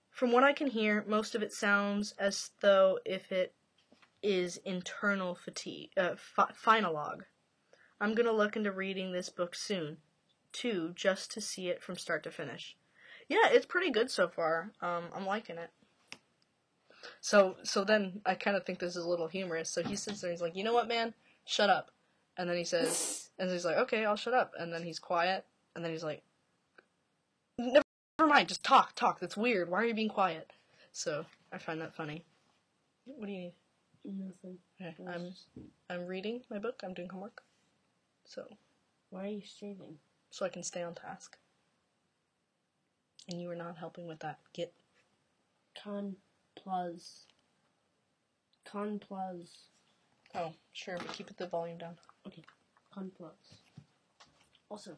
Speaker 1: From what I can hear, most of it sounds as though if it is internal fatigue, phenologue. I'm gonna look into reading this book soon, too, just to see it from start to finish. Yeah, it's pretty good so far. I'm liking it. So then I kind of think this is a little humorous. So he sits there, he's like, "You know what, man? Shut up." And then he says, and he's like, "Okay, I'll shut up." And then he's quiet, and then he's like, Never mind, just talk. That's weird. Why are you being quiet?" So I find that funny. What do you need?
Speaker 3: Nothing.
Speaker 1: Okay, I'm reading my book. I'm doing homework. So.
Speaker 3: Why are you streaming?
Speaker 1: So I can stay on task. And you are not helping with that. Get.
Speaker 3: Con plus.
Speaker 1: Oh, sure, but keep the volume down.
Speaker 3: Okay. Con plus. Also.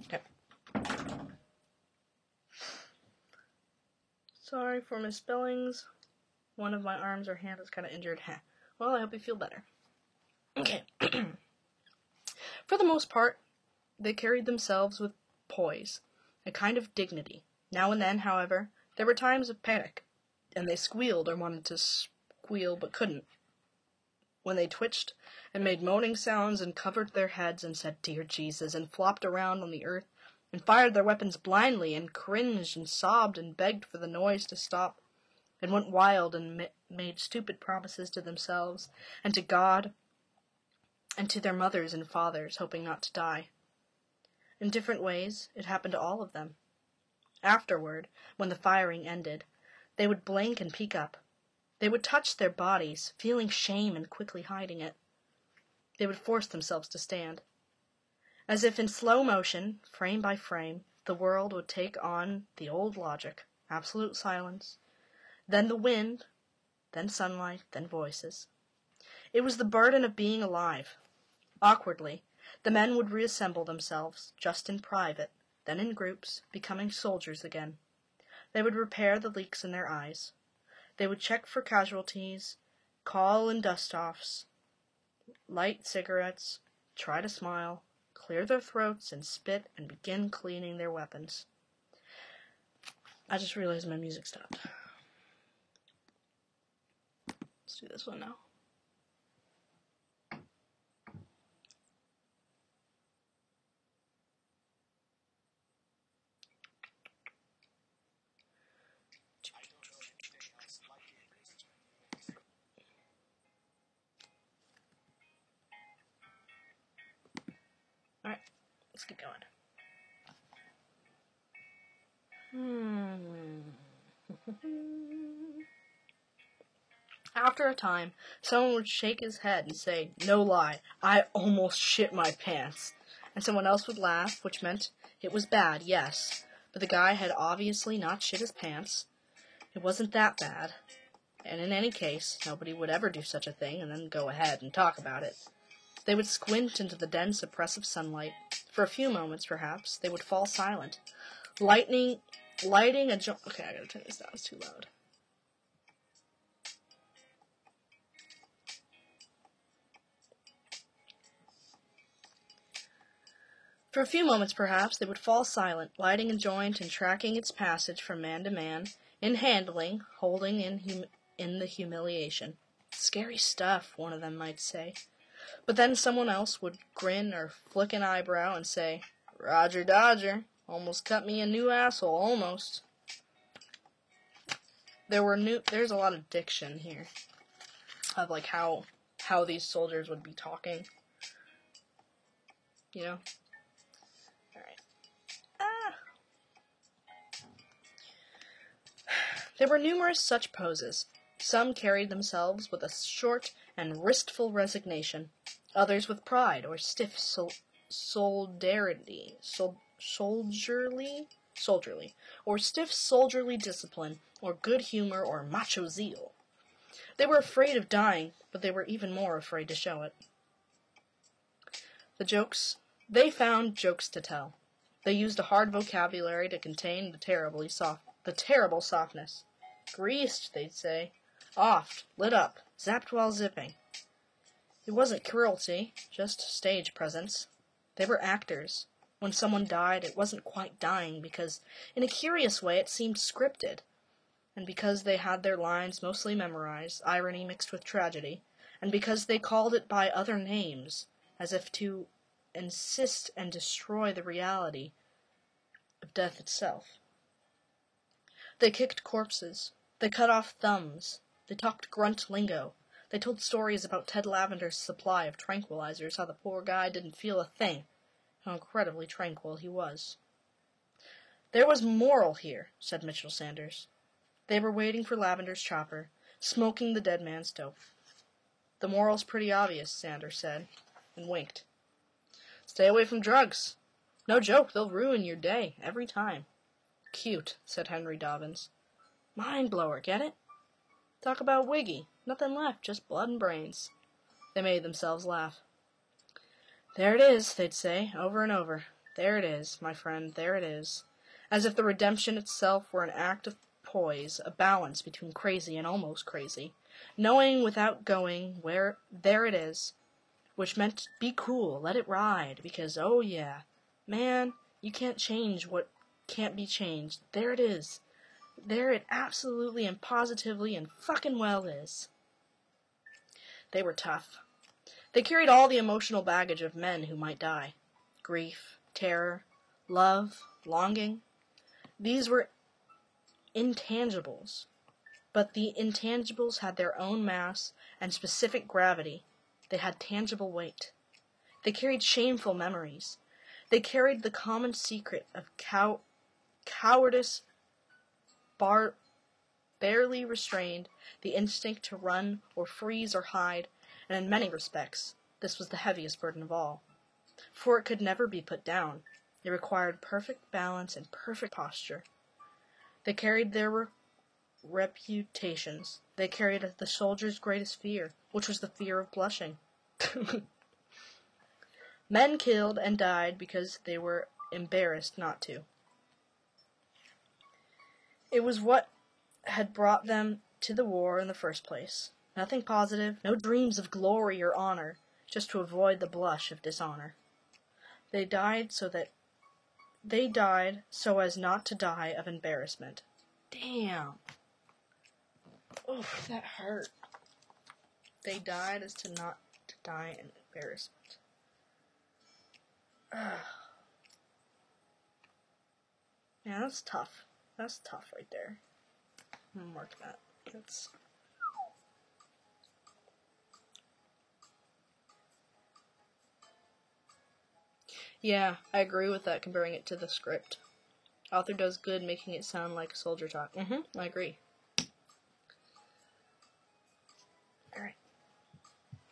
Speaker 1: Okay. Sorry for misspellings. One of my arms or hand is kind of injured. Well, I hope you feel better. Okay. For the most part, they carried themselves with poise, a kind of dignity. Now and then, however, there were times of panic, and they squealed or wanted to squeal but couldn't. When they twitched and made moaning sounds and covered their heads and said, "Dear Jesus," and flopped around on the earth and fired their weapons blindly and cringed and sobbed and begged for the noise to stop and went wild and made stupid promises to themselves and to God and to their mothers and fathers, hoping not to die. In different ways, it happened to all of them. Afterward, when the firing ended, they would blink and peek up. They would touch their bodies, feeling shame and quickly hiding it. They would force themselves to stand. As if in slow motion, frame by frame, the world would take on the old logic, absolute silence, then the wind, then sunlight, then voices. It was the burden of being alive. Awkwardly, the men would reassemble themselves, just in private, then in groups, becoming soldiers again. They would repair the leaks in their eyes. They would check for casualties, call in dust-offs, light cigarettes, try to smile, clear their throats and spit, and begin cleaning their weapons. I just realized my music stopped. Let's do this one now. Alright, let's keep going. After a time, someone would shake his head and say, "No lie, I almost shit my pants." And someone else would laugh, which meant it was bad, yes, but the guy had obviously not shit his pants. It wasn't that bad. And in any case, nobody would ever do such a thing and then go ahead and talk about it. They would squint into the dense, oppressive sunlight. For a few moments, perhaps, they would fall silent. Lighting a joint. Okay, I gotta turn this down, it's too loud. For a few moments, perhaps, they would fall silent, lighting a joint and tracking its passage from man to man, in handling, holding in the humiliation. Scary stuff, one of them might say. But then someone else would grin or flick an eyebrow and say, Roger Dodger, almost cut me a new asshole, almost. There's a lot of diction here, of like how these soldiers would be talking. You know? Alright. There were numerous such poses. Some carried themselves with a short and wristful resignation, others with pride or stiff soldierly, or stiff soldierly discipline, or good humor, or macho zeal. They were afraid of dying, but they were even more afraid to show it. They found jokes to tell. They used a hard vocabulary to contain the terrible softness. Greased, they'd say. Offed, lit up, zapped while zipping. It wasn't cruelty, just stage presence. They were actors. When someone died, it wasn't quite dying because, in a curious way, it seemed scripted. And because they had their lines mostly memorized, irony mixed with tragedy, and because they called it by other names, as if to insist and destroy the reality of death itself. They kicked corpses. They cut off thumbs. They talked grunt lingo. They told stories about Ted Lavender's supply of tranquilizers, how the poor guy didn't feel a thing, how incredibly tranquil he was. There was moral here, said Mitchell Sanders. They were waiting for Lavender's chopper, smoking the dead man's dope. The moral's pretty obvious, Sanders said, and winked. Stay away from drugs. No joke, they'll ruin your day, every time. Cute, said Henry Dobbins. Mind blower, get it? Talk about Wiggy. Nothing left, just blood and brains. They made themselves laugh. There it is, they'd say, over and over. There it is, my friend, there it is. As if the redemption itself were an act of poise, a balance between crazy and almost crazy. Knowing without going where there it is, which meant be cool, let it ride, because, oh yeah, man, you can't change what can't be changed. There it is. There it absolutely and positively and fucking well is. They were tough. They carried all the emotional baggage of men who might die. Grief, terror, love, longing. These were intangibles. But the intangibles had their own mass and specific gravity. They had tangible weight. They carried shameful memories. They carried the common secret of cowardice, barely restrained, the instinct to run or freeze or hide, and in many respects, this was the heaviest burden of all. For it could never be put down. It required perfect balance and perfect posture. They carried their reputations. They carried the soldier's greatest fear, which was the fear of blushing. Men killed and died because they were embarrassed not to. It was what had brought them to the war in the first place. Nothing positive, no dreams of glory or honor, just to avoid the blush of dishonor. They died so as not to die of embarrassment. Damn. Oh, that hurt. They died as to not to die in embarrassment. Yeah, that's tough. That's tough right there. I'm gonna mark that. That's... Yeah, I agree with that, comparing it to the script. Author does good making it sound like soldier talk. I agree. Alright.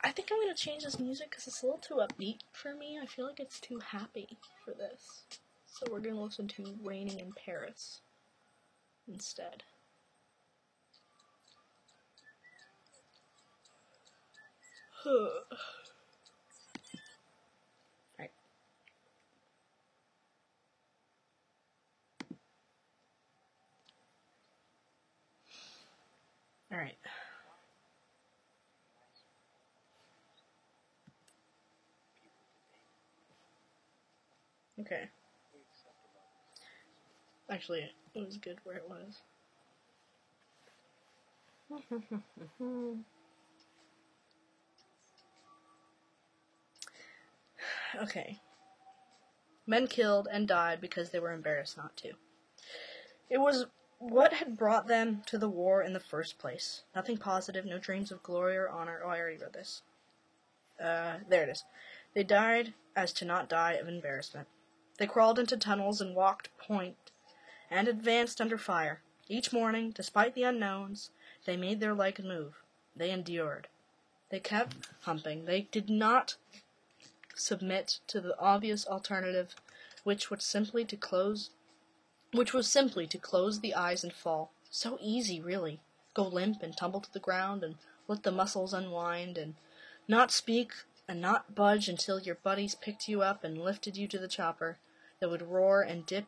Speaker 1: I think I'm going to change this music because it's a little too upbeat for me. I feel like it's too happy for this. So we're going to listen to Raining in Paris instead. Alright. Alright. Okay. Actually, it was good where it was. Okay. Men killed and died because they were embarrassed not to. It was what had brought them to the war in the first place. Nothing positive, no dreams of glory or honor. Oh, I already read this. There it is. They died as to not die of embarrassment. They crawled into tunnels and walked point and advanced under fire. Each morning, despite the unknowns, they made their leg move. They endured. They kept humping. They did not submit to the obvious alternative, which was simply to close the eyes and fall. So easy, really. Go limp and tumble to the ground and let the muscles unwind and not speak and not budge until your buddies picked you up and lifted you to the chopper that would roar and dip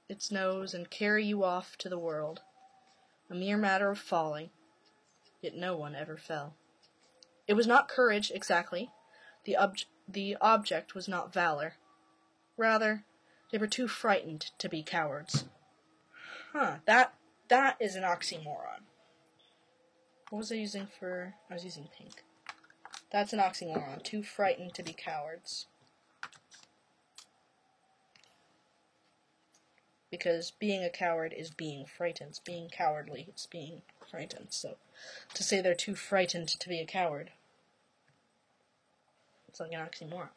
Speaker 1: its nose and carry you off to the world. A mere matter of falling. Yet no one ever fell. It was not courage, exactly. The object was not valor. Rather, they were too frightened to be cowards. That is an oxymoron. What was I using for... I was using pink. That's an oxymoron. Too frightened to be cowards. Because being a coward is being frightened. Being cowardly is being frightened. So, to say they're too frightened to be a coward, it's like an oxymoron.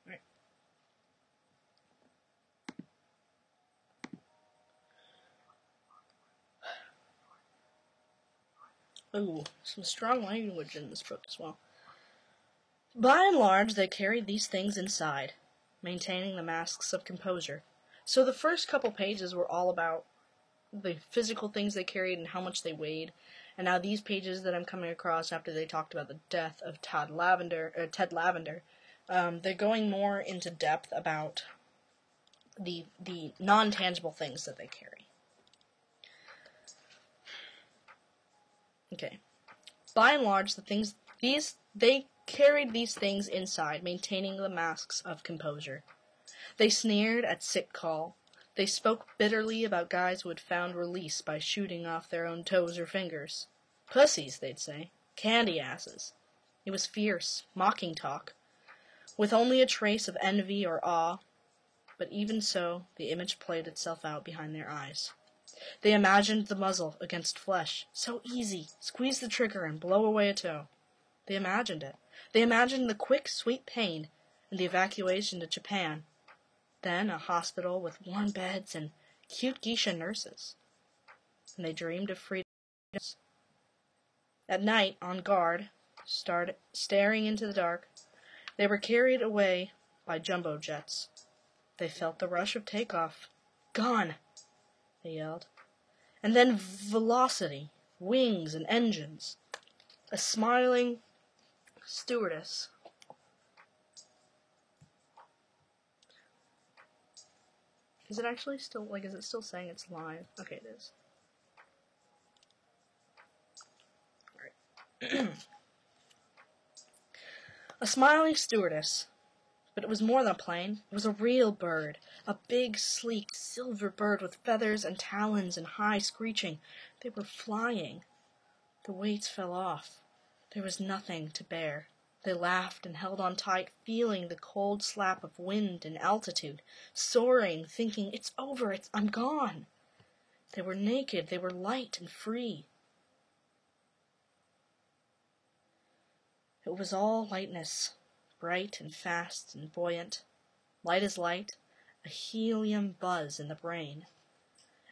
Speaker 1: Right. Ooh, some strong language in this book as well. By and large, they carried these things inside, maintaining the masks of composure. So the first couple pages were all about the physical things they carried and how much they weighed. And now these pages that I'm coming across after they talked about the death of Ted Lavender, they're going more into depth about the non-tangible things that they carry. Okay. By and large, they carried these things inside, maintaining the masks of composure. They sneered at sick call. They spoke bitterly about guys who had found release by shooting off their own toes or fingers. Pussies, they'd say. Candy asses. It was fierce, mocking talk, with only a trace of envy or awe, but even so, the image played itself out behind their eyes. They imagined the muzzle against flesh. So easy. Squeeze the trigger and blow away a toe. They imagined it. They imagined the quick, sweet pain and the evacuation to Japan. Then a hospital with warm beds and cute geisha nurses. And they dreamed of freedom. At night, on guard, staring into the dark, they were carried away by jumbo jets. They felt the rush of takeoff. Gone! They yelled. And then velocity, wings and engines. A smiling stewardess. Is it actually still, is it still saying it's live? Okay, it is. Alright. A smiling stewardess. But it was more than a plane. It was a real bird. A big, sleek, silver bird with feathers and talons and high screeching. They were flying. The weights fell off. There was nothing to bear. They laughed and held on tight, feeling the cold slap of wind and altitude, soaring, thinking, it's over, I'm gone. They were naked, they were light and free. It was all lightness, bright and fast and buoyant, light as light, a helium buzz in the brain.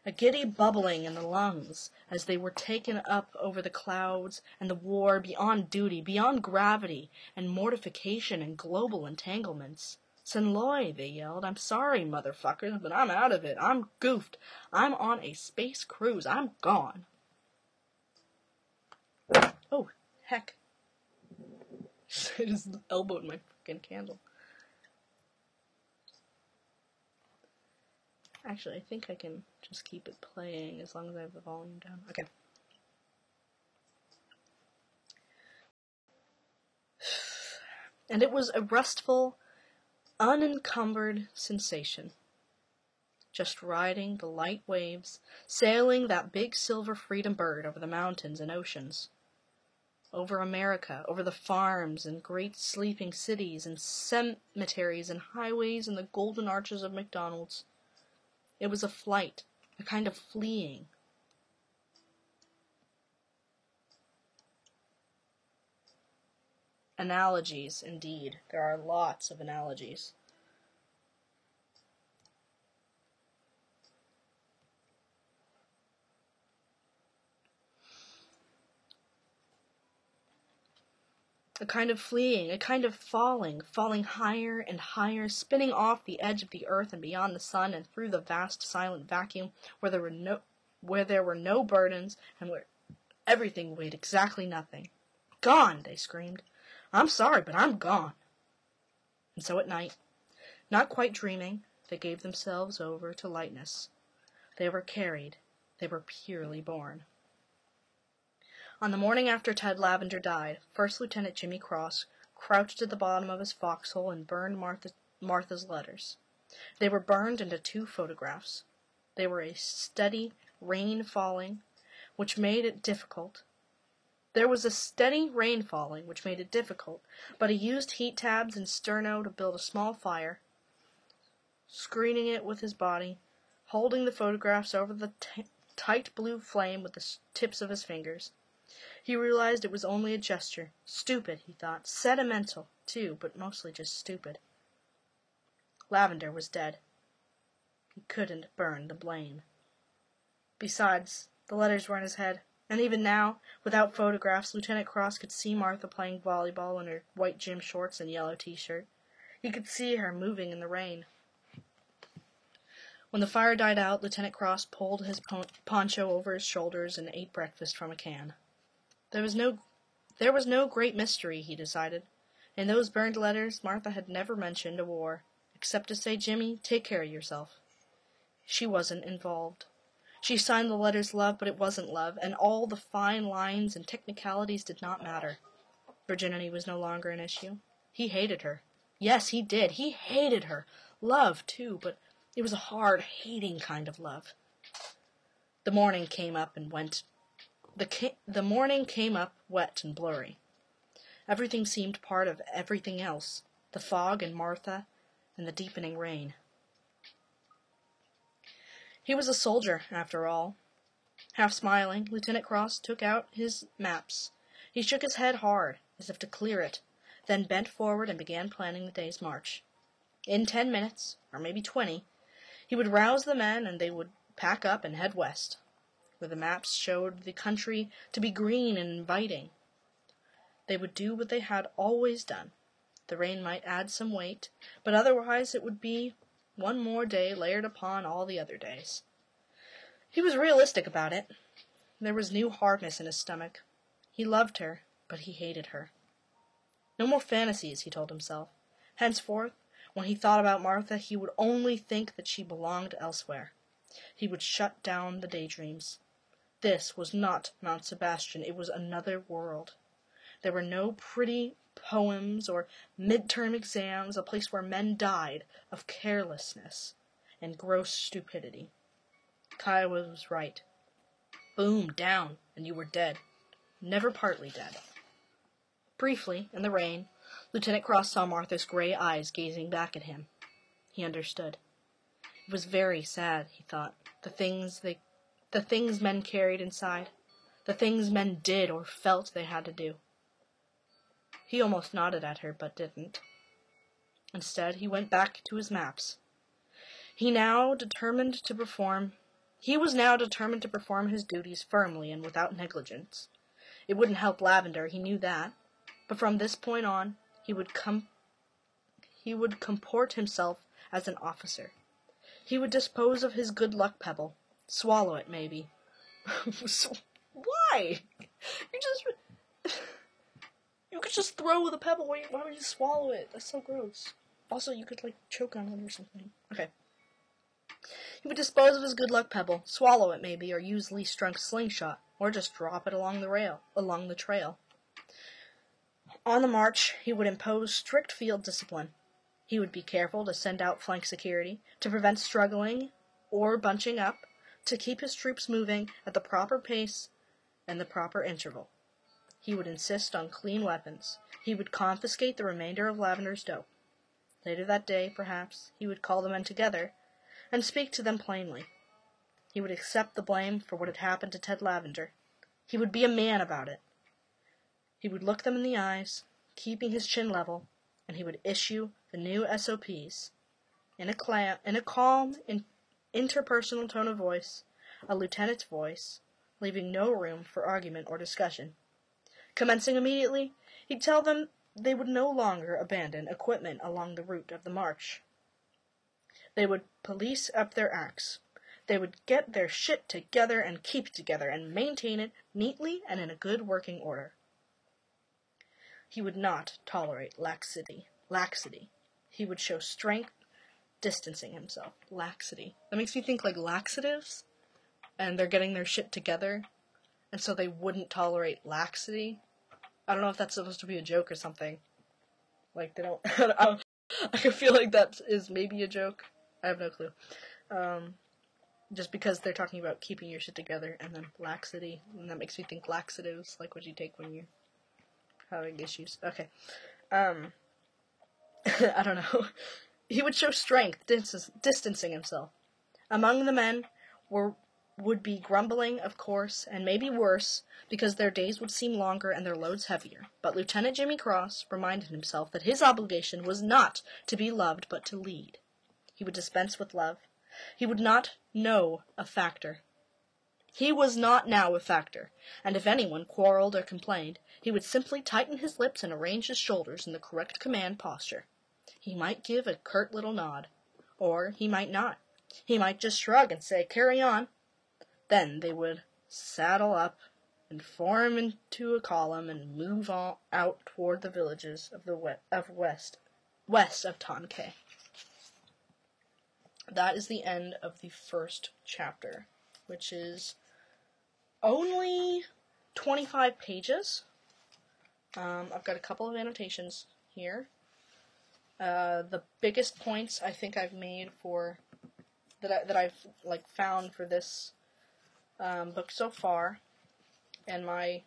Speaker 1: A giddy bubbling in the lungs as they were taken up over the clouds and the war beyond duty, beyond gravity and mortification and global entanglements. Senloi, they yelled. I'm sorry, motherfuckers, but I'm out of it. I'm goofed. I'm on a space cruise. I'm gone. Oh, heck. I just elbowed my fucking candle. Actually, I think I can just keep it playing as long as I have the volume down. Okay. And it was a restful, unencumbered sensation. Just riding the light waves, sailing that big silver freedom bird over the mountains and oceans. Over America, over the farms and great sleeping cities and cemeteries and highways and the golden arches of McDonald's. It was a flight, a kind of fleeing. Analogies, indeed. There are lots of analogies. A kind of fleeing, a kind of falling higher and higher, spinning off the edge of the earth and beyond the sun and through the vast silent vacuum where there were no burdens and where everything weighed exactly nothing. Gone, they screamed. I'm sorry, but I'm gone. And so at night, not quite dreaming, they gave themselves over to lightness. They were carried. They were purely born. On the morning after Ted Lavender died, First Lieutenant Jimmy Cross crouched at the bottom of his foxhole and burned Martha's letters. They were burned into 2 photographs. They were a steady rain falling, which made it difficult. There was a steady rain falling, which made it difficult, but he used heat tabs and sterno to build a small fire, screening it with his body, holding the photographs over the tight blue flame with the tips of his fingers. He realized it was only a gesture. Stupid, he thought. Sentimental, too, but mostly just stupid. Lavender was dead. He couldn't burn the blame. Besides, the letters were in his head, and even now, without photographs, Lieutenant Cross could see Martha playing volleyball in her white gym shorts and yellow t-shirt. He could see her moving in the rain. When the fire died out, Lieutenant Cross pulled his poncho over his shoulders and ate breakfast from a can. There was no great mystery, he decided. In those burned letters, Martha had never mentioned a war, except to say, Jimmy, take care of yourself. She wasn't involved. She signed the letters love, but it wasn't love, and all the fine lines and technicalities did not matter. Virginity was no longer an issue. He hated her. Yes, he did. He hated her. Love, too, but it was a hard, hating kind of love. The morning came up and went. The morning came up wet and blurry. Everything seemed part of everything else, the fog and Martha and the deepening rain. He was a soldier, after all. Half smiling, Lieutenant Cross took out his maps. He shook his head hard, as if to clear it, then bent forward and began planning the day's march. In 10 minutes, or maybe 20, he would rouse the men and they would pack up and head west, where the maps showed the country to be green and inviting. They would do what they had always done. The rain might add some weight, but otherwise it would be one more day layered upon all the other days. He was realistic about it. There was new hardness in his stomach. He loved her, but he hated her. No more fantasies, he told himself. Henceforth, when he thought about Martha, he would only think that she belonged elsewhere. He would shut down the daydreams. This was not Mount Sebastian. It was another world. There were no pretty poems or midterm exams, a place where men died of carelessness and gross stupidity. Kiowa was right. Boom, down, and you were dead. Never partly dead. Briefly, in the rain, Lieutenant Cross saw Martha's gray eyes gazing back at him. He understood. It was very sad, he thought, the things men carried inside, the things men did or felt they had to do. He almost nodded at her, but didn't. Instead, he went back to his maps. He was now determined to perform his duties firmly and without negligence. It wouldn't help Lavender, he knew that, but from this point on, he would comport himself as an officer. He would dispose of his good luck pebble. Swallow it, maybe. Why? You could just throw the pebble. Why would you swallow it? That's so gross. Also, you could, choke on it or something. Okay. He would dispose of his good luck pebble, swallow it maybe, or use Lee Strunk's slingshot, or just drop it along the trail. On the march, he would impose strict field discipline. He would be careful to send out flank security, to prevent struggling or bunching up, to keep his troops moving at the proper pace and the proper interval. He would insist on clean weapons. He would confiscate the remainder of Lavender's dope. Later that day, perhaps, he would call the men together and speak to them plainly. He would accept the blame for what had happened to Ted Lavender. He would be a man about it. He would look them in the eyes, keeping his chin level, and he would issue the new SOPs in a calm, interpersonal tone of voice, a lieutenant's voice, leaving no room for argument or discussion. Commencing immediately, he'd tell them they would no longer abandon equipment along the route of the march. They would police up their acts. They would get their shit together and keep it together and maintain it neatly and in a good working order. He would not tolerate laxity. He would show strength, distancing himself. Laxity. That makes me think like laxatives, and they're getting their shit together, and so they wouldn't tolerate laxity. I don't know if that's supposed to be a joke or something. Like, they don't... I feel like that is maybe a joke. I have no clue. Just because they're talking about keeping your shit together, and then laxity, and that makes me think laxatives, like what you take when you're having issues. Okay. I don't know. He would show strength, distancing himself. Among the men would be grumbling, of course, and maybe worse, because their days would seem longer and their loads heavier. But Lieutenant Jimmy Cross reminded himself that his obligation was not to be loved, but to lead. He would dispense with love. He would not know a factor. He was not now a factor, and if anyone quarreled or complained, he would simply tighten his lips and arrange his shoulders in the correct command posture. He might give a curt little nod, or he might not. He might just shrug and say, "Carry on." Then they would saddle up and form into a column and move on out toward the villages of the west of Tonquet. That is the end of the first chapter, which is only 25 pages. I've got a couple of annotations here. The biggest points I think I've made that I've found for this book so far, and my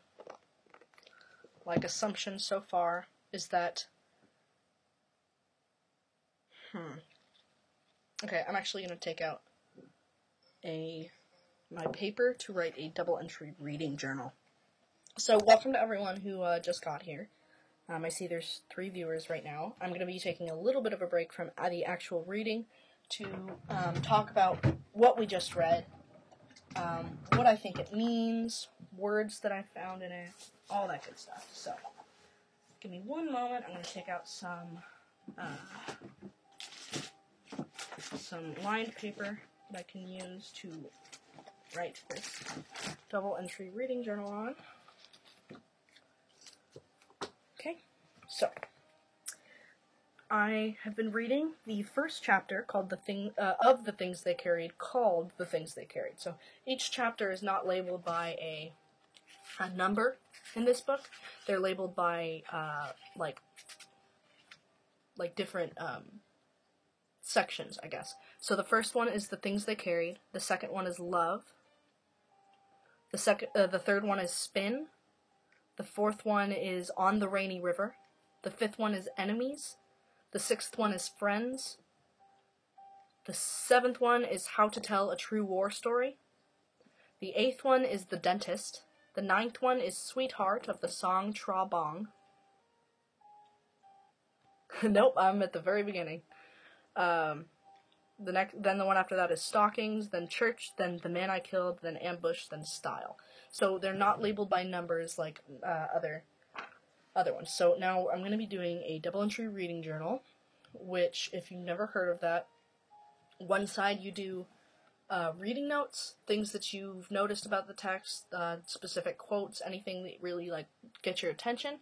Speaker 1: assumption so far is that okay, I'm actually going to take out my paper to write a double entry reading journal. So welcome to everyone who just got here. I see there's 3 viewers right now. I'm going to be taking a little bit of a break from the actual reading to talk about what we just read, what I think it means, words that I found in it, all that good stuff. So, give me one moment. I'm going to take out some lined paper that I can use to write this double entry reading journal on. Okay, so I have been reading the first chapter called The Things They Carried, called The Things They Carried. So each chapter is not labeled by a number in this book. They're labeled by like different sections, I guess. So the first one is The Things They Carried. The second one is Love. The third one is Spin. The fourth one is On the Rainy River. The fifth one is Enemies. The sixth one is Friends. The seventh one is How to Tell a True War Story. The eighth one is The Dentist. The ninth one is Sweetheart of the Song Tra Bong. Nope, I'm at the very beginning. Then the one after that is Stockings, then Church, then The Man I Killed, then Ambush, then Style. So they're not labeled by numbers like other ones. So now I'm going to be doing a double entry reading journal, which, if you've never heard of that, one side you do reading notes, things that you've noticed about the text, specific quotes, anything that really gets your attention.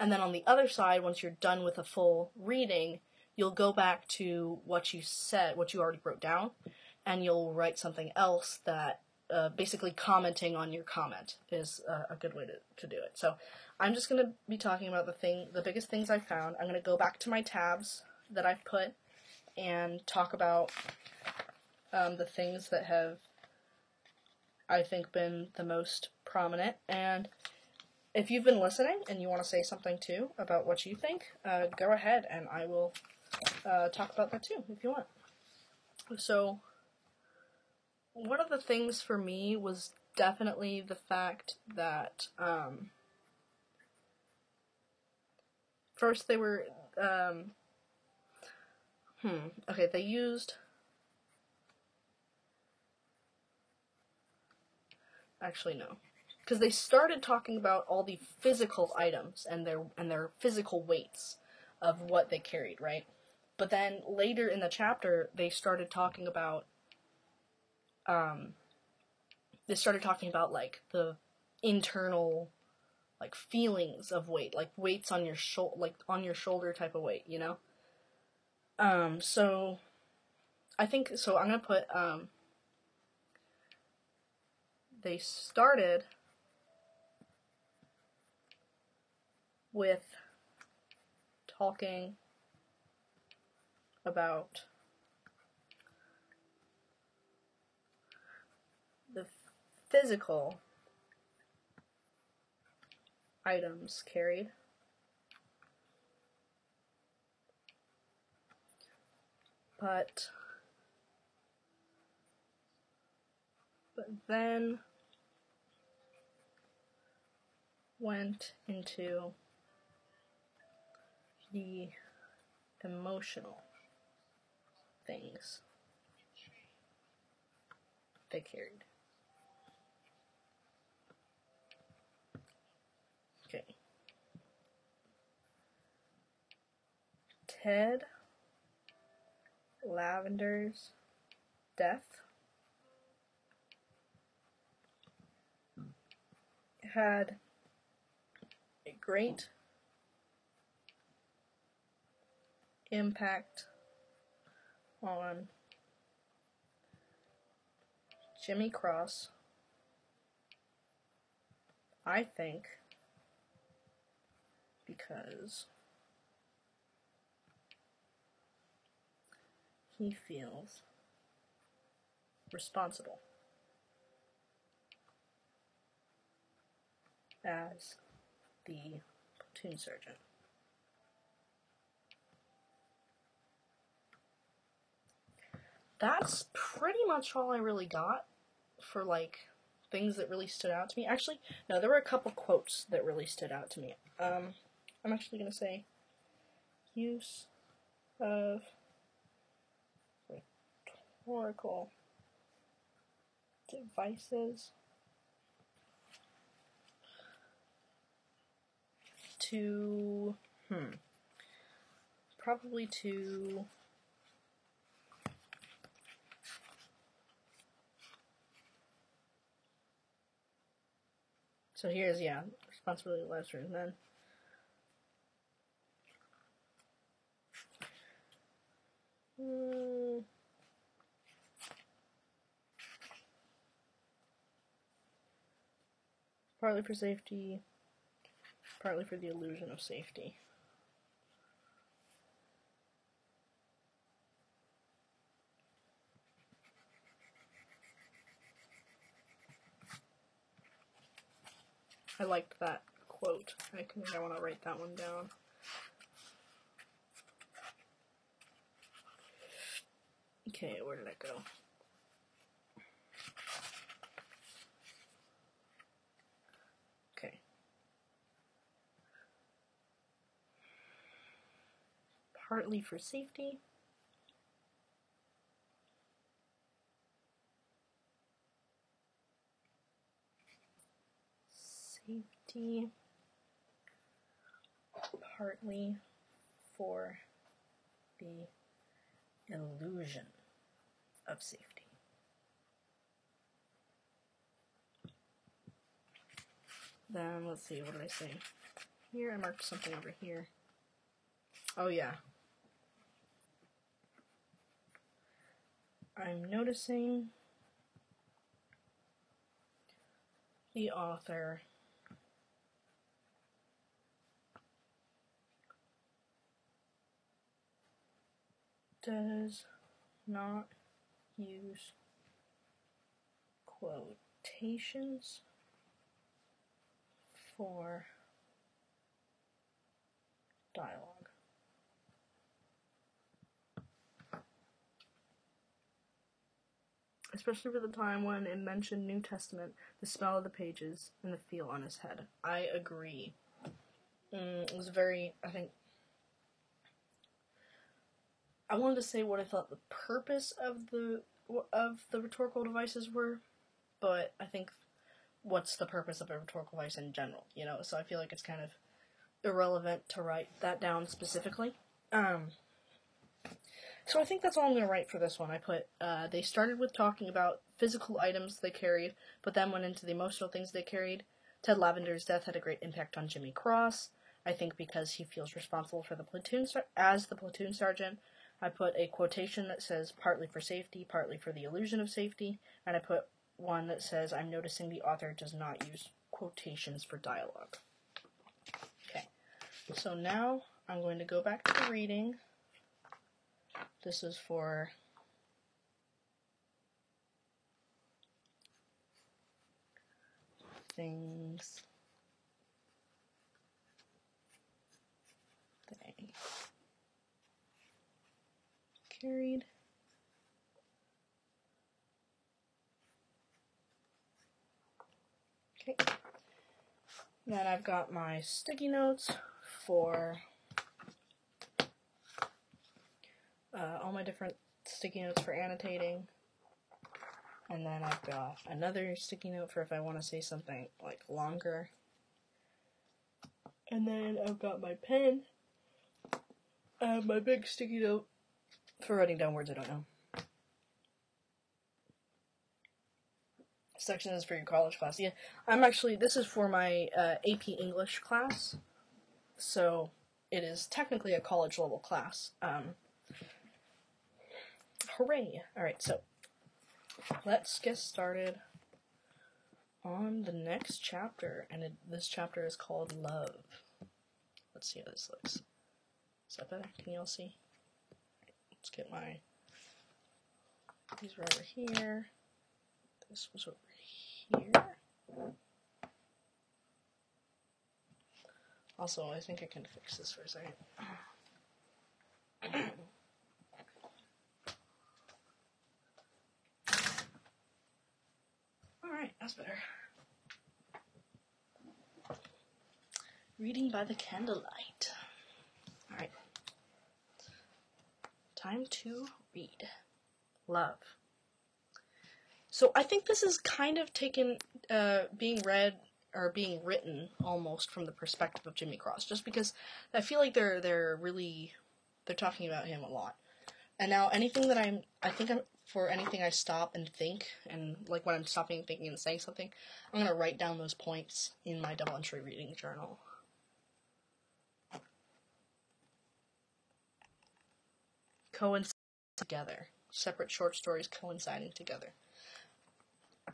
Speaker 1: And then on the other side, once you're done with a full reading, you'll go back to what you said, what you already wrote down, and you'll write something else that basically commenting on your comment is a good way to do it. So I'm just going to be talking about the biggest things I found. I'm going to go back to my tabs that I've put and talk about the things that have, I think, been the most prominent. And if you've been listening and you want to say something too about what you think, go ahead and I will talk about that too if you want. So, one of the things for me was definitely the fact that first they were they used, actually no, because they started talking about all the physical items and their physical weights of what they carried, right? But then later in the chapter they started talking about like the internal, like, feelings of weight, like weights on your shoulder type of weight, you know? So I think, so I'm gonna put, they started with talking about the physical items carried, but then went into the emotional things they carried. Okay. Ted Lavender's death had a great impact on Jimmy Cross, I think, because he feels responsible as the platoon sergeant. That's pretty much all I really got for, like, things that really stood out to me. Actually, no, there were a couple quotes that really stood out to me. I'm actually going to say use of rhetorical devices to, probably to so here's, responsibility lies for men. Partly for safety, partly for the illusion of safety. I liked that quote. I think I want to write that one down. Okay, where did I go? Okay. Partly for safety. Safety. Partly for the illusion of safety. Then, let's see, what did I say? Here, I marked something over here. Oh, yeah. I'm noticing the author does not use quotations for dialogue. Especially for the time when it mentioned New Testament, the smell of the pages, and the feel on his head. I agree. It was very, I wanted to say what I thought the purpose of the rhetorical devices were, but I think what's the purpose of a rhetorical device in general, so I feel like it's kind of irrelevant to write that down specifically. So I think that's all I'm going to write for this one. I put, they started with talking about physical items they carried, but then went into the emotional things they carried. Ted Lavender's death had a great impact on Jimmy Cross, I think because he feels responsible for the platoon as the platoon sergeant. I put a quotation that says, partly for safety, partly for the illusion of safety, and I put one that says, I'm noticing the author does not use quotations for dialogue. Okay, so now I'm going to go back to the reading. This is for things they carried. Okay. Then I've got my sticky notes for all my different sticky notes for annotating. And then I've got another sticky note for if I want to say something like longer. And then I've got my pen, my big sticky note for writing down words I don't know. Section is for your college class. Yeah, this is for my AP English class. So it is technically a college level class. Hooray! Alright, so let's get started on the next chapter, and this chapter is called Love. Let's see how this looks. Is that better? Can you all see? Let's get these were over here. This was over here. Also, I think I can fix this for a second. Alright, that's better. Reading by the candlelight. Alright. Time to read. Love. So I think this is kind of being read or being written almost from the perspective of Jimmy Cross, just because I feel like they're talking about him a lot. And now anything that anything I stop and think, and like when I'm stopping, thinking, and saying something, I'm gonna write down those points in my double entry reading journal. Coincide together. Separate short stories coinciding together.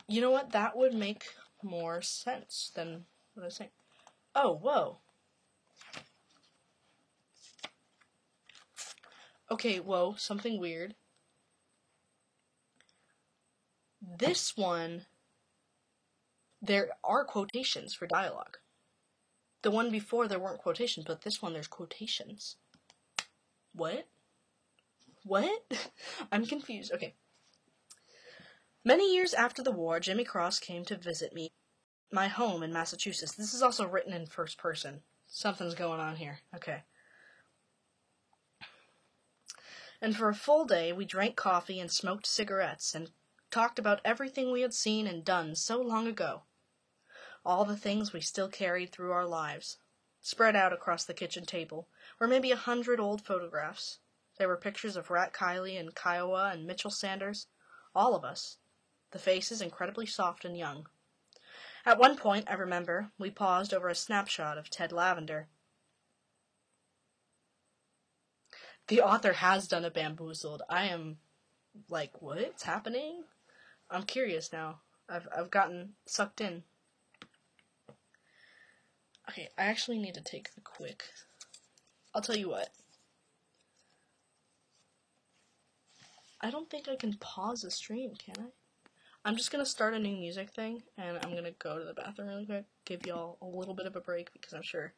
Speaker 1: You know what? That would make more sense than what I was saying. Oh, whoa. Okay, whoa, something weird. This one, there are quotations for dialogue. The one before, there weren't quotations, but this one, there's quotations. What? What? I'm confused. Okay. Many years after the war, Jimmy Cross came to visit my home in Massachusetts. This is also written in first person. Something's going on here. Okay. And for a full day, we drank coffee and smoked cigarettes and talked about everything we had seen and done so long ago. All the things we still carried through our lives. Spread out across the kitchen table were maybe 100 old photographs. There were pictures of Rat Kiley and Kiowa and Mitchell Sanders. All of us. The faces incredibly soft and young. At one point, I remember, we paused over a snapshot of Ted Lavender. The author has done a bamboozled. I am like, what's happening? I'm curious now. I've gotten sucked in. Okay, I actually need to take the quick. I'll tell you what. I don't think I can pause the stream, can I? I'm just going to start a new music thing, and I'm going to go to the bathroom really quick, give y'all a little bit of a break, because I'm sure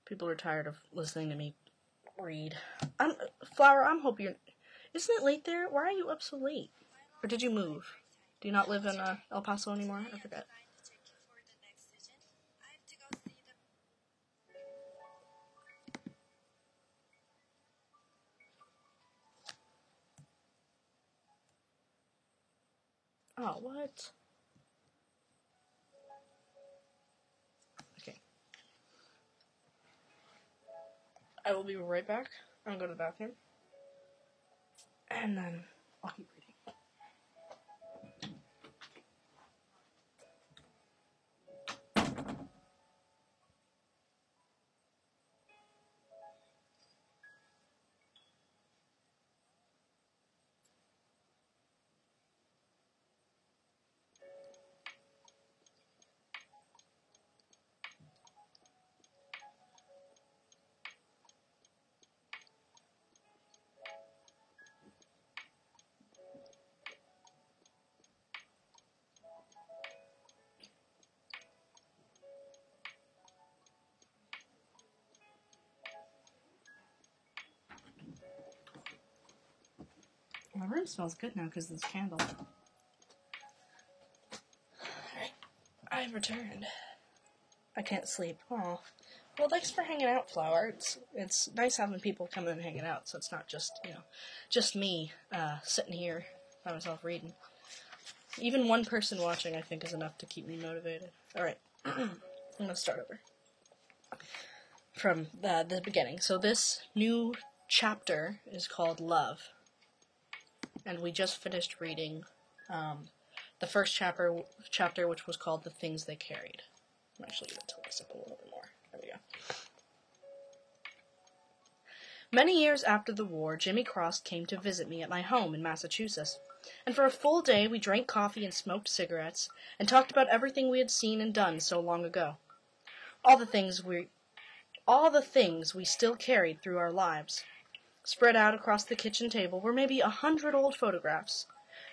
Speaker 1: people are tired of listening to me read. Flower, I'm hoping you're... Isn't it late there? Why are you up so late? Or did you move? Do you not live in El Paso anymore? I forget. Oh, what? Okay. I will be right back. I'm going to go to the bathroom. And then I'll keep reading. My room smells good now because of this candle. Alright, I've returned. I can't sleep. Aw. Well, thanks for hanging out, Flower. It's nice having people come in and hanging out, so it's not just, just me sitting here by myself reading. Even one person watching, I think, is enough to keep me motivated. Alright, I'm going to start over. From the beginning. So this new chapter is called Love. And we just finished reading the first chapter, which was called The Things They Carried. I'm actually going to tilt this up a little bit more. There we go. Many years after the war, Jimmy Cross came to visit me at my home in Massachusetts, and for a full day we drank coffee and smoked cigarettes, and talked about everything we had seen and done so long ago. All the things we still carried through our lives. Spread out across the kitchen table were maybe 100 old photographs,